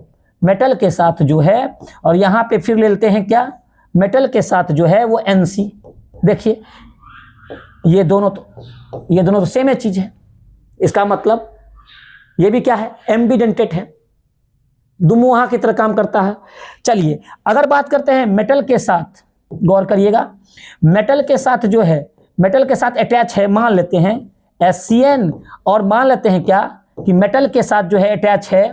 मेटल के साथ जो है, और यहां पे फिर ले लेते हैं क्या, मेटल के साथ जो है वो NC। देखिए ये दोनों तो सेम है चीज है, इसका मतलब ये भी क्या है, एम्बिडेंटेट है, दुमुहा की तरह काम करता है। चलिए अगर बात करते हैं मेटल के साथ, गौर करिएगा, मेटल के साथ जो है, मेटल के साथ अटैच है, मान लेते हैं SCN, और मान लेते हैं क्या कि मेटल के साथ जो है अटैच है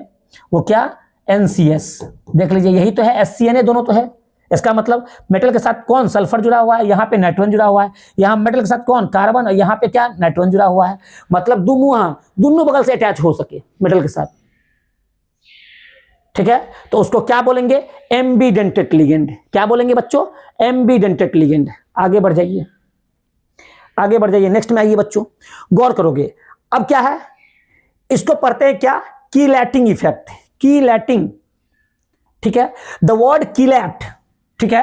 वो क्या, NCS। देख लीजिए यही तो है, SCN दोनों तो है। इसका मतलब मेटल के साथ कौन, सल्फर जुड़ा हुआ है, यहाँ पे नाइट्रोजन जुड़ा हुआ है, यहाँ मेटल के साथ कौन, कार्बन, और यहाँ पे क्या, नाइट्रोजन जुड़ा हुआ है। मतलब दुमुहा, दोनों बगल से अटैच हो सके मेटल के साथ, ठीक है, तो उसको क्या बोलेंगे, एम्बिडेंटेट लिगेंड। क्या बोलेंगे बच्चों, एम्बिडेंटेट लिगेंड। आगे बढ़ जाइए, आगे बढ़ जाइए, नेक्स्ट में आइए बच्चों, गौर करोगे। अब क्या है, इसको पढ़ते हैं क्या, कीलैटिंग इफेक्ट, कीलैटिंग, ठीक है, द वर्ड कीलैट, ठीक है,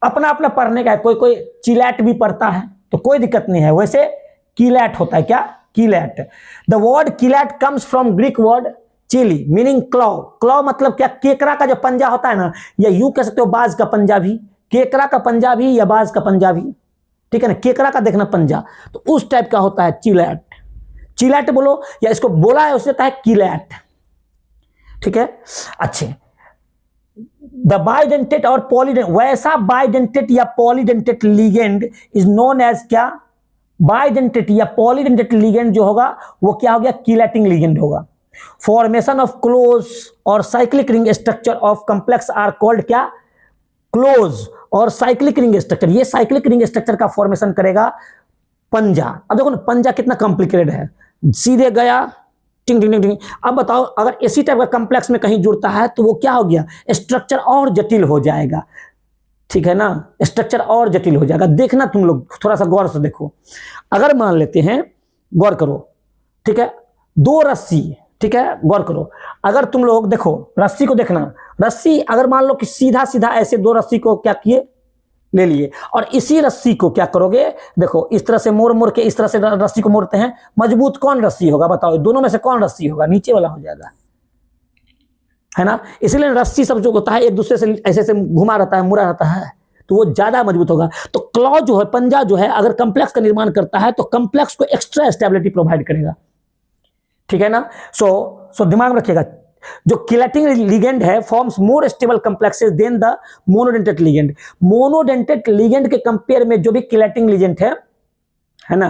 अपना अपना पढ़ने का है, कोई कोई चिलैट भी पढ़ता है तो कोई दिक्कत नहीं है, वैसे कीलैट होता है, क्या, chelate. The word chelate comes from Greek word chele meaning claw. Claw मतलब क्या, केकड़ा का जो पंजा होता है ना, या यूं कह सकते हो बाज का पंजा भी, केकड़ा का पंजा भी या बाज का पंजा भी, ठीक है ना, केकड़ा का देखना पंजा, तो उस टाइप का होता है चिलैट। चिलैट बोलो या इसको बोला है उससे होता है कीलैट, ठीक है। अच्छे, द बाइडेंटेट और पॉलीडेंट, वैसा बाइडेंटेट या polydentate ligand is known as क्या, बाइडेंटेट या पॉलीडेंटेट लिगेंड जो होगा वो क्या हो गया, कीलैटिंग लिगेंड होगा। Formation of close or cyclic ring structure of complex are called क्या, close or cyclic ring structure. ये साइक्लिक रिंग स्ट्रक्चर का फॉर्मेशन करेगा पंजा। अब देखो ना पंजा कितना कॉम्प्लिकेटेड है, सीधे गया टिंग टिंग टिंग। अब बताओ अगर इसी टाइप का कॉम्प्लेक्स में कहीं जुड़ता है तो वो क्या हो गया, स्ट्रक्चर और जटिल हो जाएगा, ठीक है ना, स्ट्रक्चर और जटिल हो जाएगा। देखना तुम लोग थोड़ा सा गौर से देखो, अगर मान लेते हैं, गौर करो, ठीक है, दो रस्सी, ठीक है, गौर करो, अगर तुम लोग देखो रस्सी को देखना, रस्सी अगर मान लो कि सीधा सीधा ऐसे दो रस्सी को क्या किए, ले लिए, और इसी रस्सी को क्या करोगे, देखो इस तरह से मोड़ मोड़ के इस तरह से रस्सी को मोड़ते हैं, मजबूत कौन रस्सी होगा बताओ, दोनों में से कौन रस्सी होगा, नीचे वाला हो जाएगा, है ना। इसलिए रस्सी सब जो होता है एक दूसरे से ऐसे से घुमा रहता है, मुड़ा रहता है, तो वो ज्यादा मजबूत होगा। तो क्लॉ जो है, पंजा जो है, अगर कॉम्प्लेक्स का निर्माण करता है तो कॉम्प्लेक्स को एक्स्ट्रा स्टेबिलिटी प्रोवाइड करेगा, ठीक है ना। सो दिमाग में रखिएगा, जो कीलैटिंग लिगेंड है forms more stable complexes than the monodentate ligand. Monodentate ligand के कंपेयर में जो भी कीलैटिंग लिगेंड है ना,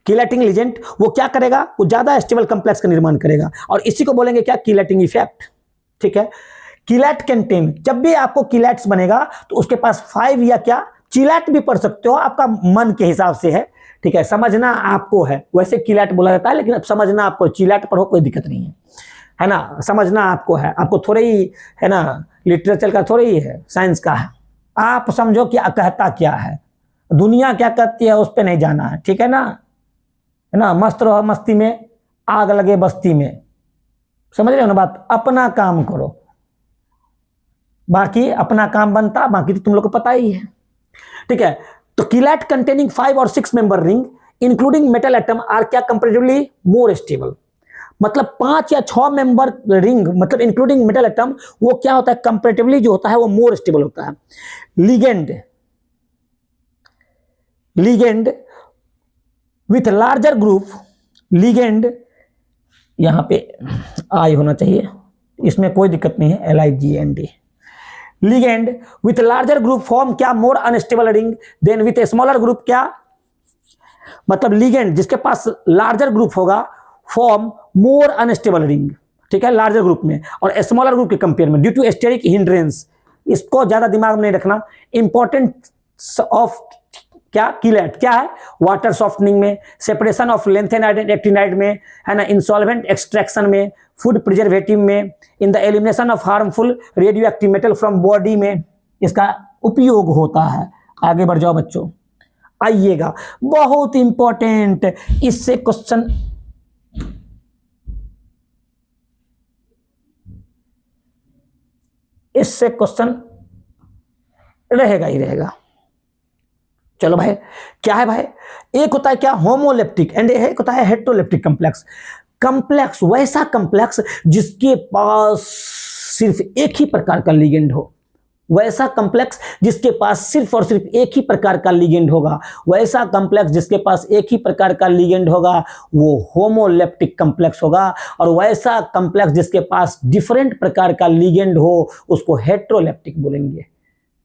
कीलैटिंग लिगेंड वो क्या करेगा, वो ज्यादा स्टेबल कॉम्प्लेक्स का निर्माण करेगा, और इसी को बोलेंगे क्या, कीलैटिंग इफेक्ट, ठीक है। कीलैट कंटेन, जब भी आपको कीलैट्स बनेगा तो उसके पास 5 या क्या, चिलैट भी पढ़ सकते हो, आपका मन के हिसाब से है, ठीक है, समझना आपको है, वैसे कीलैट बोला जाता है लेकिन अब समझना आपको, चिलैट पढ़ो कोई दिक्कत नहीं है ना, समझना आपको है, आपको थोड़े ही है ना, लिटरेचर का थोड़े ही है, साइंस का है, आप समझो क्या कहता क्या है, दुनिया क्या कहती है उस पर नहीं जाना है, ठीक है ना, मस्त रहो मस्ती में, आग लगे बस्ती में, समझ रहे हो ना बात, अपना काम करो, बाकी अपना काम बनता, बाकी तो तुम लोग को पता ही है, ठीक है। तो कीलैट containing 5 or 6 member ring including metal atom are क्या, कंपैरेटिवली मोर स्टेबल। मतलब 5 या 6 मेंबर रिंग मतलब इंक्लूडिंग मेटल एटम, वो क्या होता है, कंपैरेटिवली जो होता है वो मोर स्टेबल होता है। Ligand with larger group, ligand यहां पे आई होना चाहिए, इसमें कोई दिक्कत नहीं है, LIGND। Ligand with larger group form क्या, more unstable ring than with a smaller group, क्या मतलब लिगेंड जिसके पास लार्जर ग्रुप होगा फॉर्म मोर अनस्टेबल रिंग, ठीक है, लार्जर ग्रुप में, और स्मॉलर ग्रुप के कंपेयर में ड्यू टू स्टेरिक हिंड्रेंस। इसको ज्यादा दिमाग में नहीं रखना, इंपॉर्टेंट ऑफ क्या, कीलैट क्या है, वाटर सॉफ्टनिंग में, separation of lanthanide and actinide में, है ना, इंसॉल्वेंट एक्सट्रैक्शन में, फूड प्रिजर्वेटिव में, in the elimination of harmful radio active metal from body में इसका उपयोग होता है। आगे बढ़ जाओ बच्चों, आइएगा, बहुत इंपॉर्टेंट, इससे क्वेश्चन रहेगा ही रहेगा। चलो भाई, क्या है भाई, एक होता है क्या, होमोलेप्टिक एंड एक होता है हेटेरोलेप्टिक कॉम्प्लेक्स। कॉम्प्लेक्स वैसा कॉम्प्लेक्स जिसके पास सिर्फ एक ही प्रकार का लिगेंड हो, वैसा कॉम्प्लेक्स जिसके पास सिर्फ और सिर्फ एक ही प्रकार का लिगेंड होगा, वैसा कॉम्प्लेक्स जिसके पास एक ही प्रकार का लिगेंड होगा वो होमोलेप्टिक कॉम्प्लेक्स होगा, और वैसा कॉम्प्लेक्स जिसके पास डिफरेंट प्रकार का लिगेंड हो उसको हेट्रोलेप्टिक बोलेंगे।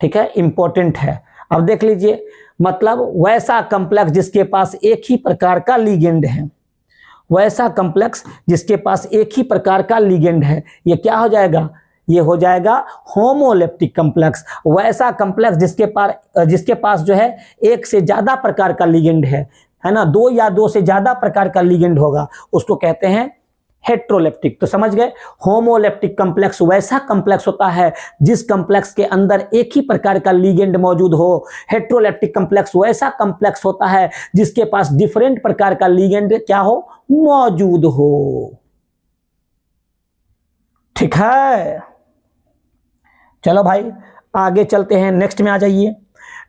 ठीक है, इंपॉर्टेंट है। अब देख लीजिए, मतलब वैसा कॉम्प्लेक्स जिसके पास एक ही प्रकार का लिगेंड है, वैसा कॉम्प्लेक्स जिसके पास एक ही प्रकार का लिगेंड है, ये क्या हो जाएगा, ये हो जाएगा होमोलेप्टिक कॉम्प्लेक्स। वैसा कॉम्प्लेक्स जिसके पास जो है एक से ज्यादा प्रकार का लिगेंड है ना, दो या दो से ज्यादा प्रकार का लिगेंड होगा, उसको कहते हैं हेट्रोलेप्टिक। तो समझ गए, होमोलेप्टिक कॉम्प्लेक्स वैसा कॉम्प्लेक्स होता है जिस कॉम्प्लेक्स के अंदर एक ही प्रकार का लिगेंड मौजूद हो। हेट्रोलेप्टिक कॉम्प्लेक्स वैसा कॉम्प्लेक्स होता है जिसके पास डिफरेंट प्रकार का लिगेंड क्या हो, मौजूद हो। ठीक है, चलो भाई आगे चलते हैं, नेक्स्ट में आ जाइए।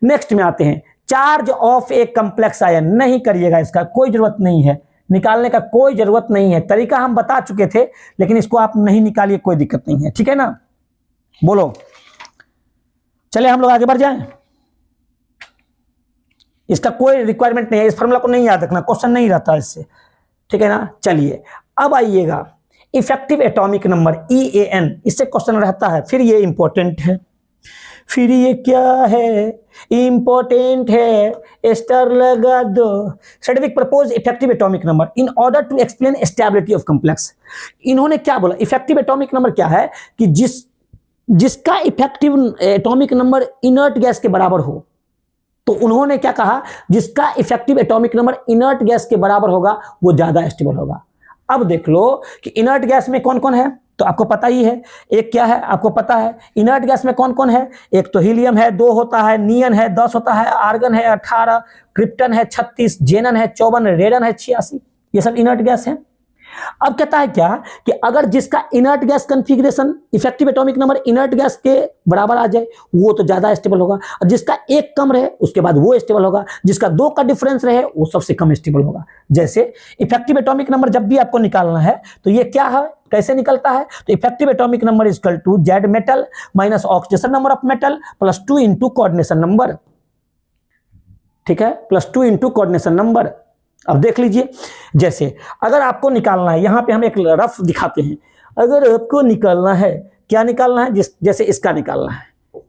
नेक्स्ट में आते हैं, charge of A complex ion. नहीं करिएगा, इसका कोई जरूरत नहीं है, निकालने का कोई जरूरत नहीं है, तरीका हम बता चुके थे, लेकिन इसको आप नहीं निकालिए, कोई दिक्कत नहीं है। ठीक है ना, बोलो, चले हम लोग आगे बढ़ जाएं। इसका कोई रिक्वायरमेंट नहीं है, इस फॉर्मूला को नहीं याद रखना, क्वेश्चन नहीं रहता इससे। ठीक है ना, चलिए अब आइएगा, इफेक्टिव एटॉमिक नंबर EAN, इससे क्वेश्चन रहता है, फिर ये इंपॉर्टेंट है, फिर ये क्या है, इंपॉर्टेंट है, स्टार लगा दो। Sidgwick propose effective atomic number in order to explain stability of complex. इन्होंने क्या बोला, इफेक्टिव एटॉमिक नंबर क्या है कि जिसका effective atomic number inert gas के बराबर हो। तो उन्होंने क्या कहा, जिसका effective atomic number inert gas के बराबर होगा वो ज्यादा स्टेबल होगा। अब देख लो कि इनर्ट गैस में कौन कौन है, तो आपको पता ही है, एक क्या है आपको पता है, इनर्ट गैस में कौन कौन है, एक तो हीलियम है, 2 होता है, नियन है, 10 होता है, आर्गन है 18, क्रिप्टन है 36, जेनन है 54, रेडन है 86, ये सब इनर्ट गैस है। अब कहता है क्या कि अगर जिसका inert gas configuration effective atomic number inert gas के बराबर आ जाए वो तो ज्यादा स्टेबल होगा, और जिसका एक कम रहे उसके बाद वो स्टेबल होगा, जिसका 2 का डिफरेंस रहे वो सबसे कम स्टेबल होगा। जैसे इफेक्टिव एटॉमिक नंबर जब भी आपको निकालना है तो ये क्या है, कैसे निकलता है, तो effective atomic number is equal to Z metal minus oxidation number of metal plus 2 into coordination number. ठीक है, प्लस 2 इंटू कोऑर्डिनेशन नंबर। अब देख लीजिए, जैसे अगर आपको निकालना है, यहां पे हम एक रफ दिखाते हैं, अगर आपको निकालना है, क्या निकालना है, जैसे इसका निकालना है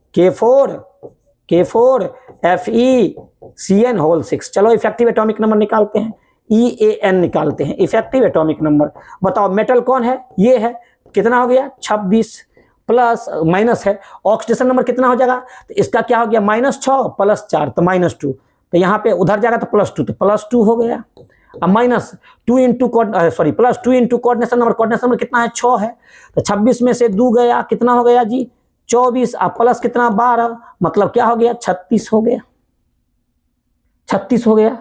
K4 FeCN होल 6। चलो इफेक्टिव एटॉमिक नंबर निकालते हैं, EAN निकालते हैं, इफेक्टिव एटॉमिक नंबर। बताओ मेटल कौन है, ये है, कितना हो गया 26, प्लस माइनस है, ऑक्सीडेशन नंबर कितना हो जाएगा, तो इसका क्या हो गया -6 प्लस 4 तो -2, तो यहाँ पे उधर जाएगा तो +2, तो +2 हो गया। अब minus 2 into plus 2 into coordination number कितना है 6 है, तो 26 में से 2 गया, कितना हो गया जी 24, अब प्लस कितना 12, मतलब क्या हो गया 36 हो गया, 36 हो गया।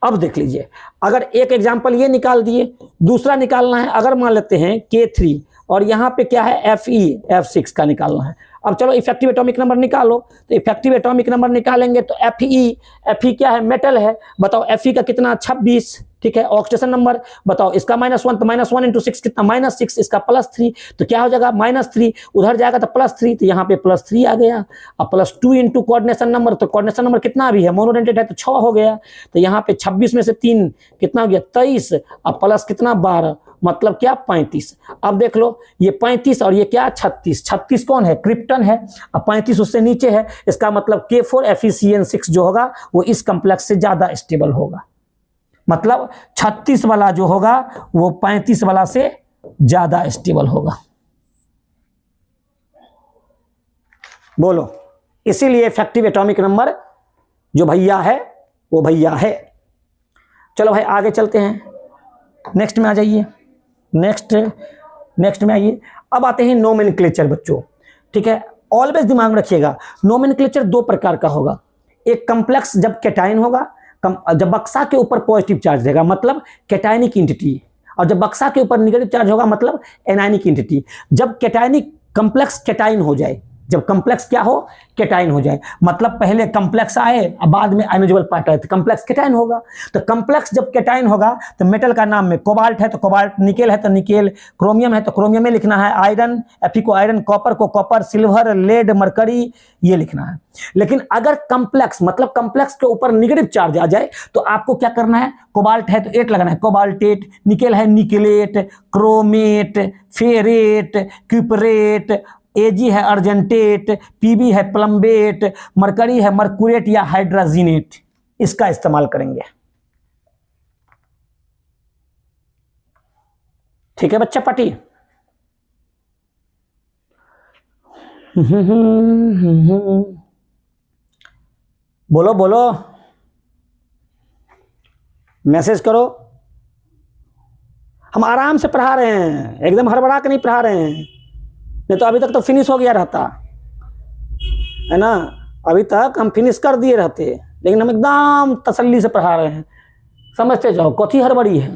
अब देख लीजिए, अगर एक एग्जांपल ये निकाल दिए, दूसरा निकालना है, अगर मान लेते हैं K3 और यहाँ पे क्या है F6 का निकालना है। अब चलो इफेक्टिव एटॉमिक नंबर निकालो, तो इफेक्टिव एटॉमिक नंबर निकालेंगे तो Fe क्या है, मेटल है, बताओ Fe का कितना 26, ठीक है। ऑक्सीडेशन नंबर बताओ, इसका -1 तो -1 इंटू 6 कितना -6, इसका +3 तो क्या हो जाएगा -3, उधर जाएगा तो +3, तो यहाँ पे +3 आ गया। अब +2 इंटू कोऑर्डिनेशन नंबर, तो कोऑर्डिनेशन नंबर कितना भी है, मोनोडेंटेड है तो 6 हो गया, तो यहाँ पे 26 में से 3 कितना हो गया 23, अब प्लस कितना 12, मतलब क्या 35। अब देख लो ये 35 और ये क्या 36, 36 कौन है, क्रिप्टन है, अब 35 उससे नीचे है, इसका मतलब K4 FeCN6 जो होगा वो इस कॉम्प्लेक्स से ज्यादा स्टेबल होगा, मतलब 36 वाला जो होगा वो 35 वाला से ज्यादा स्टेबल होगा। बोलो, इसीलिए इफेक्टिव एटॉमिक नंबर जो भैया है वो भैया है। चलो भाई आगे चलते हैं, नेक्स्ट में आ जाइए, नेक्स्ट में आइए। अब आते हैं नोमेनक्लेचर बच्चों, ठीक है। ऑलवेज दिमाग में रखिएगा, नोमेनक्लेचर 2 प्रकार का होगा, एक कॉम्प्लेक्स जब कैटायन होगा, जब बक्सा के ऊपर पॉजिटिव चार्ज रहेगा मतलब कैटायनिक इंटिटी, और जब बक्सा के ऊपर नेगेटिव चार्ज होगा मतलब एनायनिक इंटिटी। जब कैटायनिक कॉम्प्लेक्स कैटायन हो जाए जब कॉम्प्लेक्स क्या हो, केटाइन हो जाए, मतलब पहले कॉम्प्लेक्स आए और बाद में आयोनिजल पार्ट आए तो कॉम्प्लेक्स केटाइन होगा। तो कॉम्प्लेक्स जब केटाइन होगा तो मेटल का नाम में कोबाल्ट है तो कोबाल्ट, निकेल है तो निकेल, क्रोमियम है तो क्रोमियम में लिखना है, आयरन Fe को आयरन, कॉपर को कॉपर, सिल्वर, लेड, मरकरी ये लिखना है। लेकिन अगर कॉम्प्लेक्स मतलब कॉम्प्लेक्स के ऊपर नेगेटिव चार्ज आ जाए तो आपको क्या करना है, कोबाल्ट है तो 8 लगाना है, कोबाल्टेट, निकेल है निकेलेट, क्रोमेट, फेरेट, क्यूपरेट, एजी है अर्जेंटेट, पीबी है प्लम्बेट, मरकरी है मरकुरेट या हाइड्राजीनेट, इसका इस्तेमाल करेंगे। ठीक है बच्चा पाटी। बोलो बोलो, मैसेज करो। हम आराम से पढ़ा रहे हैं, एकदम हड़बड़ा के नहीं पढ़ा रहे हैं, नहीं तो अभी तक तो फिनिश हो गया रहता है ना, अभी तक हम फिनिश कर दिए रहते, लेकिन हम एकदम तसल्ली से पढ़ा रहे हैं। समझते जाओ, कथी हड़बड़ी है,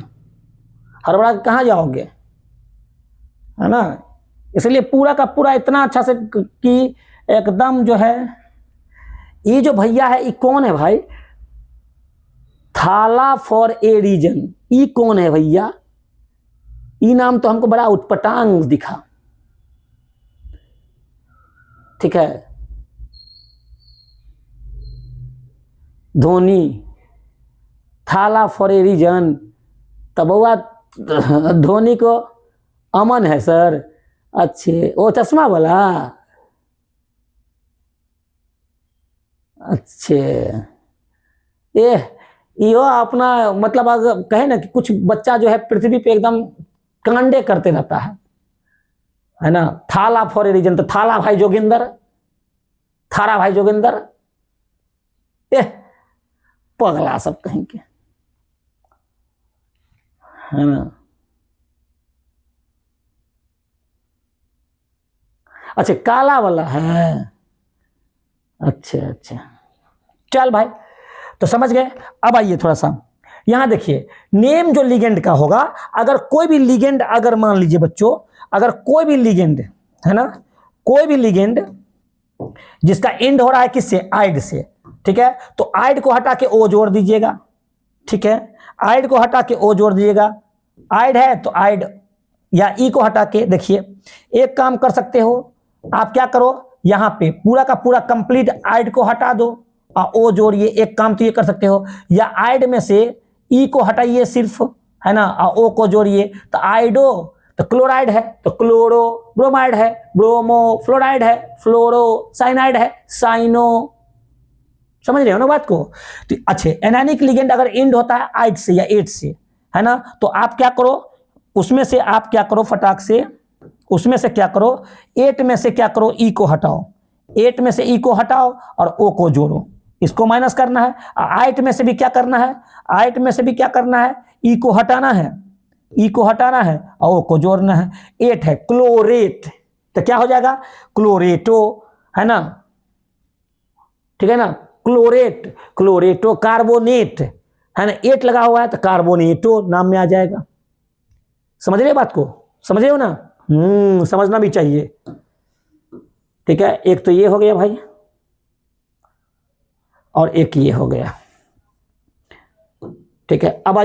हड़बड़ा के कहाँ जाओगे, है ना। इसलिए पूरा का पूरा इतना अच्छा से कि एकदम जो है, ये जो भैया है ये कौन है भाई, थाला फॉर ए रीजन, ये कौन है भैया, ये नाम तो हमको बड़ा उटपटांग दिखा। ठीक है, धोनी, थाला फॉर ए रीजन, तब बउआ धोनी को अमन है सर, अच्छे वो चश्मा वाला, अच्छे यो अपना मतलब अगर कहे ना कि कुछ बच्चा जो है पृथ्वी पे एकदम कांडे करते रहता है ना, थाला फॉर ए रीजन, तो थाला भाई जोगिंदर, थारा भाई जोगिंदर, पगला सब कहीं के, है ना। अच्छा काला वाला है, अच्छा अच्छा, चल भाई तो समझ गए। अब आइए थोड़ा सा यहां देखिए, नेम जो लिगेंड का होगा, अगर कोई भी लिगेंड, अगर मान लीजिए बच्चों, अगर कोई भी लिगेंड है ना, कोई भी लिगेंड जिसका एंड हो रहा है किससे, आइड से, ठीक है, तो आइड को हटा के ओ जोड़ दीजिएगा, ठीक है, आइड को हटा के ओ जोड़ दीजिएगा, आइड है तो आइड या ई को हटा के, देखिए एक काम कर सकते हो आप, क्या करो यहां पे पूरा का पूरा कंप्लीट आइड को हटा दो और ओ जोड़िए, एक काम तो ये कर सकते हो, या आइड में से ई को हटाइए सिर्फ, है ना, और ओ को जोड़िए, तो आइडो तो क्लोराइड है तो क्लोरो, ब्रोमाइड है ब्रोमो, फ्लोराइड है फ्लोरो, साइनाइड है साइनो, समझ रहे हो ना बात को। तो अच्छे एनायनिक लिगेंड अगर एंड होता है आइड से या एट से, है ना, तो आप क्या करो, उसमें से आप क्या करो फटाक से, उसमें से क्या करो, 8 में से क्या करो, ई को हटाओ, 8 में से ई को हटाओ और ओ को जोड़ो, इसको माइनस करना है। 8 में से भी क्या करना है, 8 में से भी क्या करना है, ई को हटाना है, ई को हटाना है और ओ को जोड़ना है। 8 है क्लोरेट, तो क्या हो जाएगा क्लोरेटो, है ना, ठीक है ना, क्लोरेट, क्लोरेटो कार्बोनेट, है ना, 8 लगा हुआ है तो कार्बोनेटो नाम में आ जाएगा। समझ रहे बात को, समझ रहे हो ना, समझना भी चाहिए। ठीक है, एक तो ये हो गया भाई और एक ये हो गया, ठीक है। अब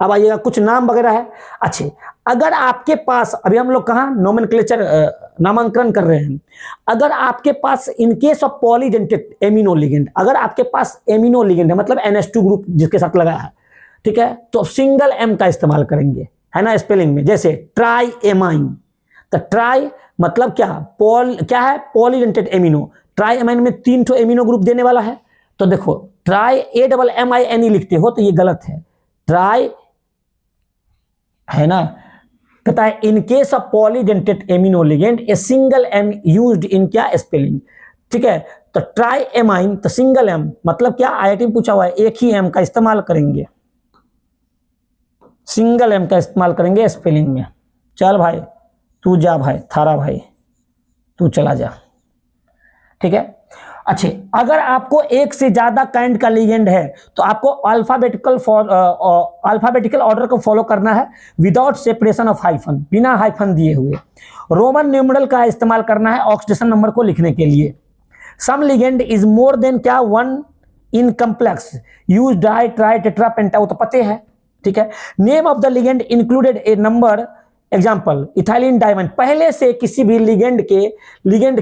आइएगा कुछ नाम वगैरह है। अच्छे, अगर आपके पास, अभी हम लोग कहाँ नोमेनक्लेचर नामांकन कर रहे हैं, अगर आपके पास in case of polydentate amino ligand, अगर आपके पास एमिनो लिगेंड है मतलब NH2 ग्रुप जिसके साथ लगा है, ठीक है, तो सिंगल एम का इस्तेमाल करेंगे, है ना, स्पेलिंग में, जैसे ट्राई एमाइन, तो ट्राई मतलब क्या है पॉलीडेंटेट एमिनो, ट्राई एमाइन में 3 ठो एमिनो ग्रुप देने वाला है, तो देखो ट्राई AMMINE लिखते हो तो ये गलत है, ट्राई, है ना, कहता है इन case of polydentate amino ligand a single M used in क्या स्पेलिंग, ठीक है, तो ट्राई एमाइन तो सिंगल एम मतलब क्या, IIT में पूछा हुआ है, एक ही एम का इस्तेमाल करेंगे, सिंगल एम का इस्तेमाल करेंगे स्पेलिंग में। चल भाई तू जा भाई, थारा भाई तू चला जा, ठीक है। अच्छे, अगर आपको एक से ज्यादा काइंड का लिगेंड है तो आपको अल्फाबेटिकल ऑर्डर को फॉलो करना है विदाउट सेपरेशन ऑफ हाइफन, बिना हाइफन दिए हुए। रोमन न्यूमेरल का इस्तेमाल करना है ऑक्सीडेशन नंबर को लिखने के लिए। सम लिगेंड इज मोर देन क्या, one in complex, use di tri tetra पेंटा, वो तो पते है, ठीक है। Name of the ligand included A number, example ethylene diamond, पहले से किसी भी लिगेंड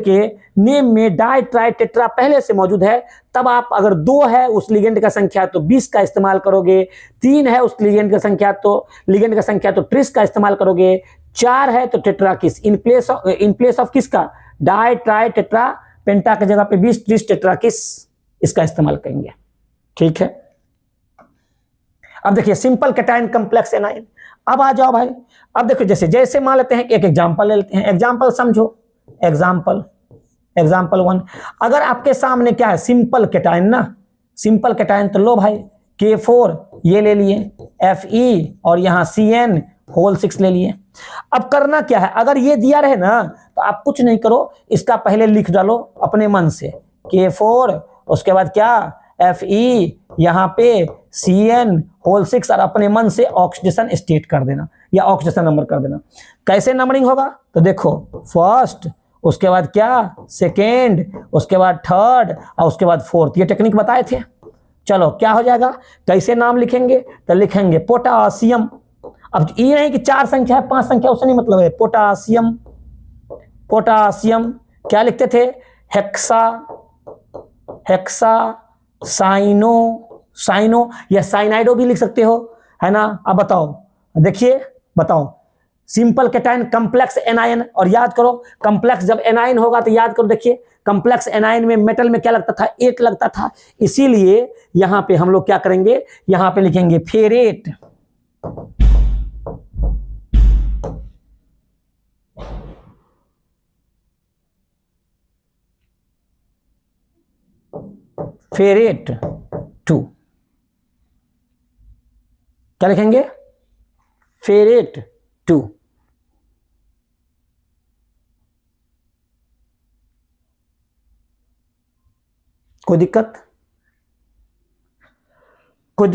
के नेम में डाई ट्राई टेट्रा पहले से मौजूद है, तब आप अगर 2 है उस लिगेंड का संख्या तो 20 का इस्तेमाल करोगे, 3 है उस लिगेंड का संख्या तो ट्रिस का इस्तेमाल करोगे, 4 है तो टेट्रा किस, इन प्लेस ऑफ किसका, डाई ट्राई टेट्रा पेंटा की जगह पे 20 ट्रिस टेट्रा किस, इसका इस्तेमाल करेंगे, ठीक है। अब देखिए सिंपल कैटायन कॉम्प्लेक्स एनायन, अब आ जाओ भाई, अब देखो जैसे मान लेते हैं, एक एग्जांपल ले लेते हैं, एग्जांपल समझो, एग्जांपल 1, अगर आपके सामने क्या है, सिंपल कैटायन ना, सिंपल कैटायन तो लो भाई K4 ये ले लिए, Fe और यहां CN होल 6 ले लिए। अब करना क्या है, अगर ये दिया रहे ना तो आप कुछ नहीं करो, इसका पहले लिख डालो अपने मन से, K4 उसके बाद क्या Fe यहाँ पे CN होल 6 और अपने मन से ऑक्सीडेशन स्टेट कर देना या ऑक्सीडेशन नंबर कर देना। कैसे नंबरिंग होगा तो देखो, फर्स्ट, उसके बाद क्या सेकेंड, उसके बाद थर्ड और उसके बाद फोर्थ, ये टेक्निक बताए थे। चलो क्या हो जाएगा, कैसे नाम लिखेंगे तो लिखेंगे पोटासियम। अब ये नहीं कि 4 संख्या है 5 संख्या, उससे नहीं मतलब है, पोटासियम, पोटासियम क्या लिखते थे, हेक्सा साइनो या साइनाइडो भी लिख सकते हो, है ना। अब बताओ, देखिए बताओ, सिंपल कैटायन कॉम्प्लेक्स एनायन, और याद करो कॉम्प्लेक्स जब एनायन होगा तो याद करो, देखिए कॉम्प्लेक्स एनायन में मेटल में क्या लगता था, 8 लगता था, इसीलिए यहां पे हम लोग क्या करेंगे, यहां पे लिखेंगे फेरेट, फेरेट 2, क्या लिखेंगे, फेरेट 2। कोई दिक्कत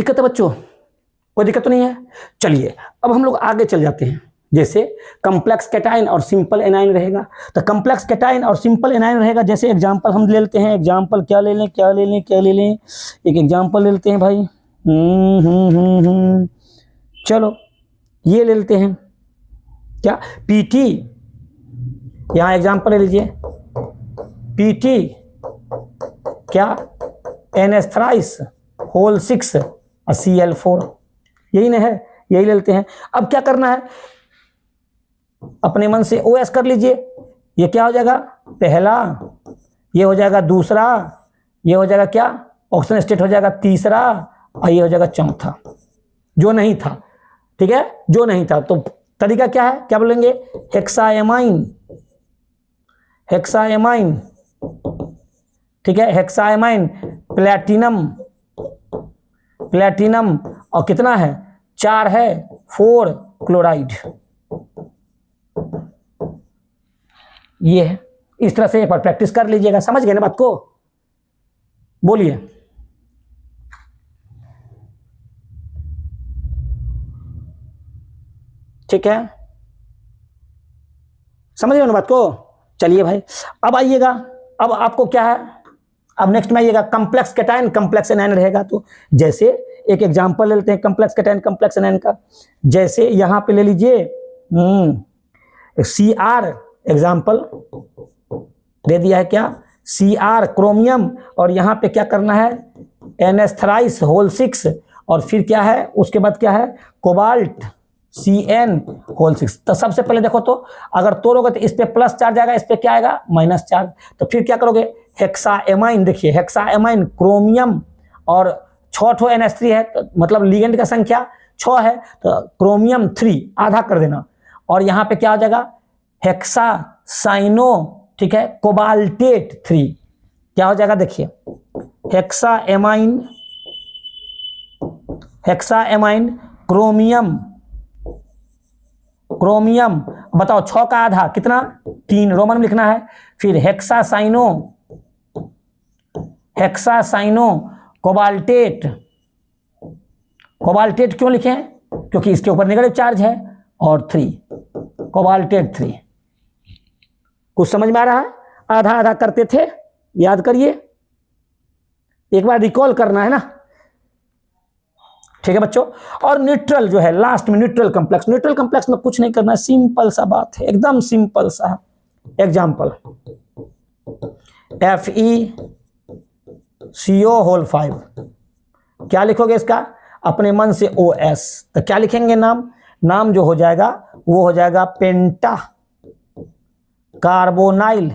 है बच्चों, कोई दिक्कत तो नहीं है। चलिए अब हम लोग आगे चल जाते हैं, जैसे कॉम्प्लेक्स कैटायन और सिंपल एनायन रहेगा, तो कॉम्प्लेक्स कैटायन और सिंपल एनायन रहेगा। जैसे एग्जांपल हम ले लेते हैं, एग्जांपल क्या ले लें, एक एग्जांपल ले लेते हैं भाई, चलो ये ले लेते हैं, क्या PT, यहां एग्जांपल ले लीजिए, PT क्या NH थ्राइस होल 6 और Cl4, यही ना है, यही ले लेते हैं। अब क्या करना है, अपने मन से OS कर लीजिए, ये क्या हो जाएगा, पहला, ये हो जाएगा दूसरा, ये हो जाएगा क्या, ऑक्सीजन स्टेट हो जाएगा तीसरा, और ये हो जाएगा चौथा, जो नहीं था, ठीक है, जो नहीं था। तो तरीका क्या है, क्या बोलेंगे, हेक्साएमाइन, ठीक है, हेक्साएमाइन, प्लैटिनम और कितना है, 4 है, 4 क्लोराइड, ये है। इस तरह से एक बार प्रैक्टिस कर लीजिएगा, समझ गए ना बात को, बोलिए। ठीक है, समझ गए ना बात को। चलिए भाई अब आइएगा, अब आपको क्या है, अब नेक्स्ट में आइएगा कॉम्प्लेक्स कैटायन कॉम्प्लेक्स एनायन रहेगा। तो जैसे एक एग्जांपल ले लेते हैं कॉम्प्लेक्स कैटायन कॉम्प्लेक्स एनायन का, जैसे यहां पे ले लीजिए Cr, एग्जांपल दे दिया है क्या, Cr क्रोमियम, और यहां पे क्या करना है, NH थ्राइस होल 6, और फिर क्या है, उसके बाद क्या है, कोबाल्ट CN होल 6। तो सबसे पहले देखो, तो अगर तोड़ोगे तो इस पे प्लस चार्ज आएगा, इस पे क्या आएगा, माइनस चार्ज। तो फिर क्या करोगे, हेक्साएमाइन, देखिए हेक्साएमाइन क्रोमियम और 6 NH3 है, तो मतलब लिगेंड का संख्या 6 है, तो क्रोमियम 3 आधा कर देना, और यहां पे क्या हो जाएगा, हेक्सासाइनो, ठीक है, कोबाल्टेट 3, क्या हो जाएगा, देखिए हेक्साएमाइन क्रोमियम, बताओ 6 का आधा कितना, 3, रोमन में लिखना है। फिर हेक्सासाइनो हेक्सासाइनो कोबाल्टेट। कोबाल्टेट क्यों लिखे हैं? क्योंकि इसके ऊपर नेगेटिव चार्ज है। और 3 कोबाल्टेट 3। कुछ समझ में आ रहा है? आधा आधा करते थे, याद करिए, एक बार रिकॉल करना है ना। ठीक है बच्चों। और न्यूट्रल जो है लास्ट में, न्यूट्रल कॉम्प्लेक्स। न्यूट्रल कॉम्प्लेक्स में कुछ नहीं करना है, सिंपल सा बात है, एकदम सिंपल सा। Example FeCO5। क्या लिखोगे इसका? अपने मन से OS। तो क्या लिखेंगे नाम? नाम जो हो जाएगा वो हो जाएगा पेंटा कार्बोनाइल।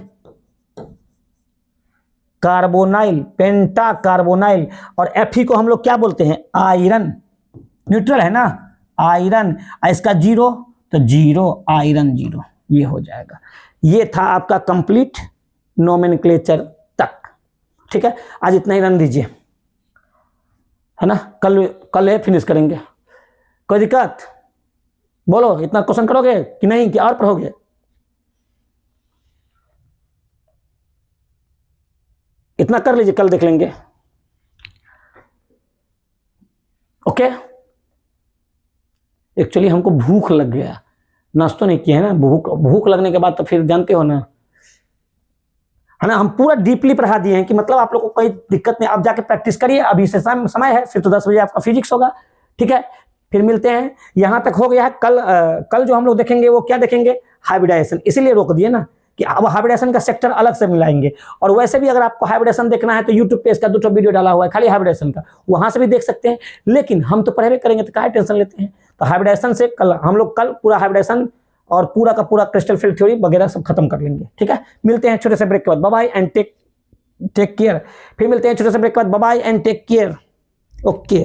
कार्बोनाइल, पेंटा कार्बोनाइल। और Fe को हम लोग क्या बोलते हैं? आयरन। न्यूट्रल है ना, आयरन। इसका 0 तो 0 आयरन 0, ये हो जाएगा। ये था आपका कंप्लीट नोमेनक्लेचर तक। ठीक है, आज इतना ही रन दीजिए, है ना। कल फिनिश करेंगे। कोई दिक्कत? बोलो, इतना क्वेश्चन करोगे कि नहीं, कि और पढ़ोगे? इतना कर लीजिए, कल देख लेंगे। ओके। एक्चुअली हमको भूख लग गया, नाश्ता नहीं किया है ना। भूख लगने के बाद तो फिर जानते हो ना, है ना, हम पूरा डीपली पढ़ा दिए हैं कि मतलब आप लोग को कोई दिक्कत नहीं। आप जाके प्रैक्टिस करिए, अभी से समय है, फिर तो 10 बजे आपका फिजिक्स होगा। ठीक है, फिर मिलते हैं। यहां तक हो गया है। कल जो हम लोग देखेंगे वो क्या देखेंगे? हाइब्रिडाइजेशन। इसीलिए रोक दिए ना कि अब हाइब्रिडेशन का सेक्टर अलग से मिलाएंगे। और वैसे भी अगर आपको हाइब्रिडेशन देखना है तो यूट्यूब पे इसका 2 वीडियो डाला हुआ है खाली हाइब्रिडेशन का, वहां से भी देख सकते हैं। लेकिन हम तो पढ़े करेंगे तो क्या टेंशन लेते हैं। तो हाइब्रिडेशन से कल पूरा हाइब्रिडेशन और पूरा का पूरा क्रिस्टल फील्ड थ्योरी वगैरह सब खत्म कर लेंगे। ठीक है, मिलते हैं छोटे से ब्रेक के बाद। Bye bye and take care. फिर मिलते हैं छोटे से ब्रेक के बाद। Bye bye and take care. Okay.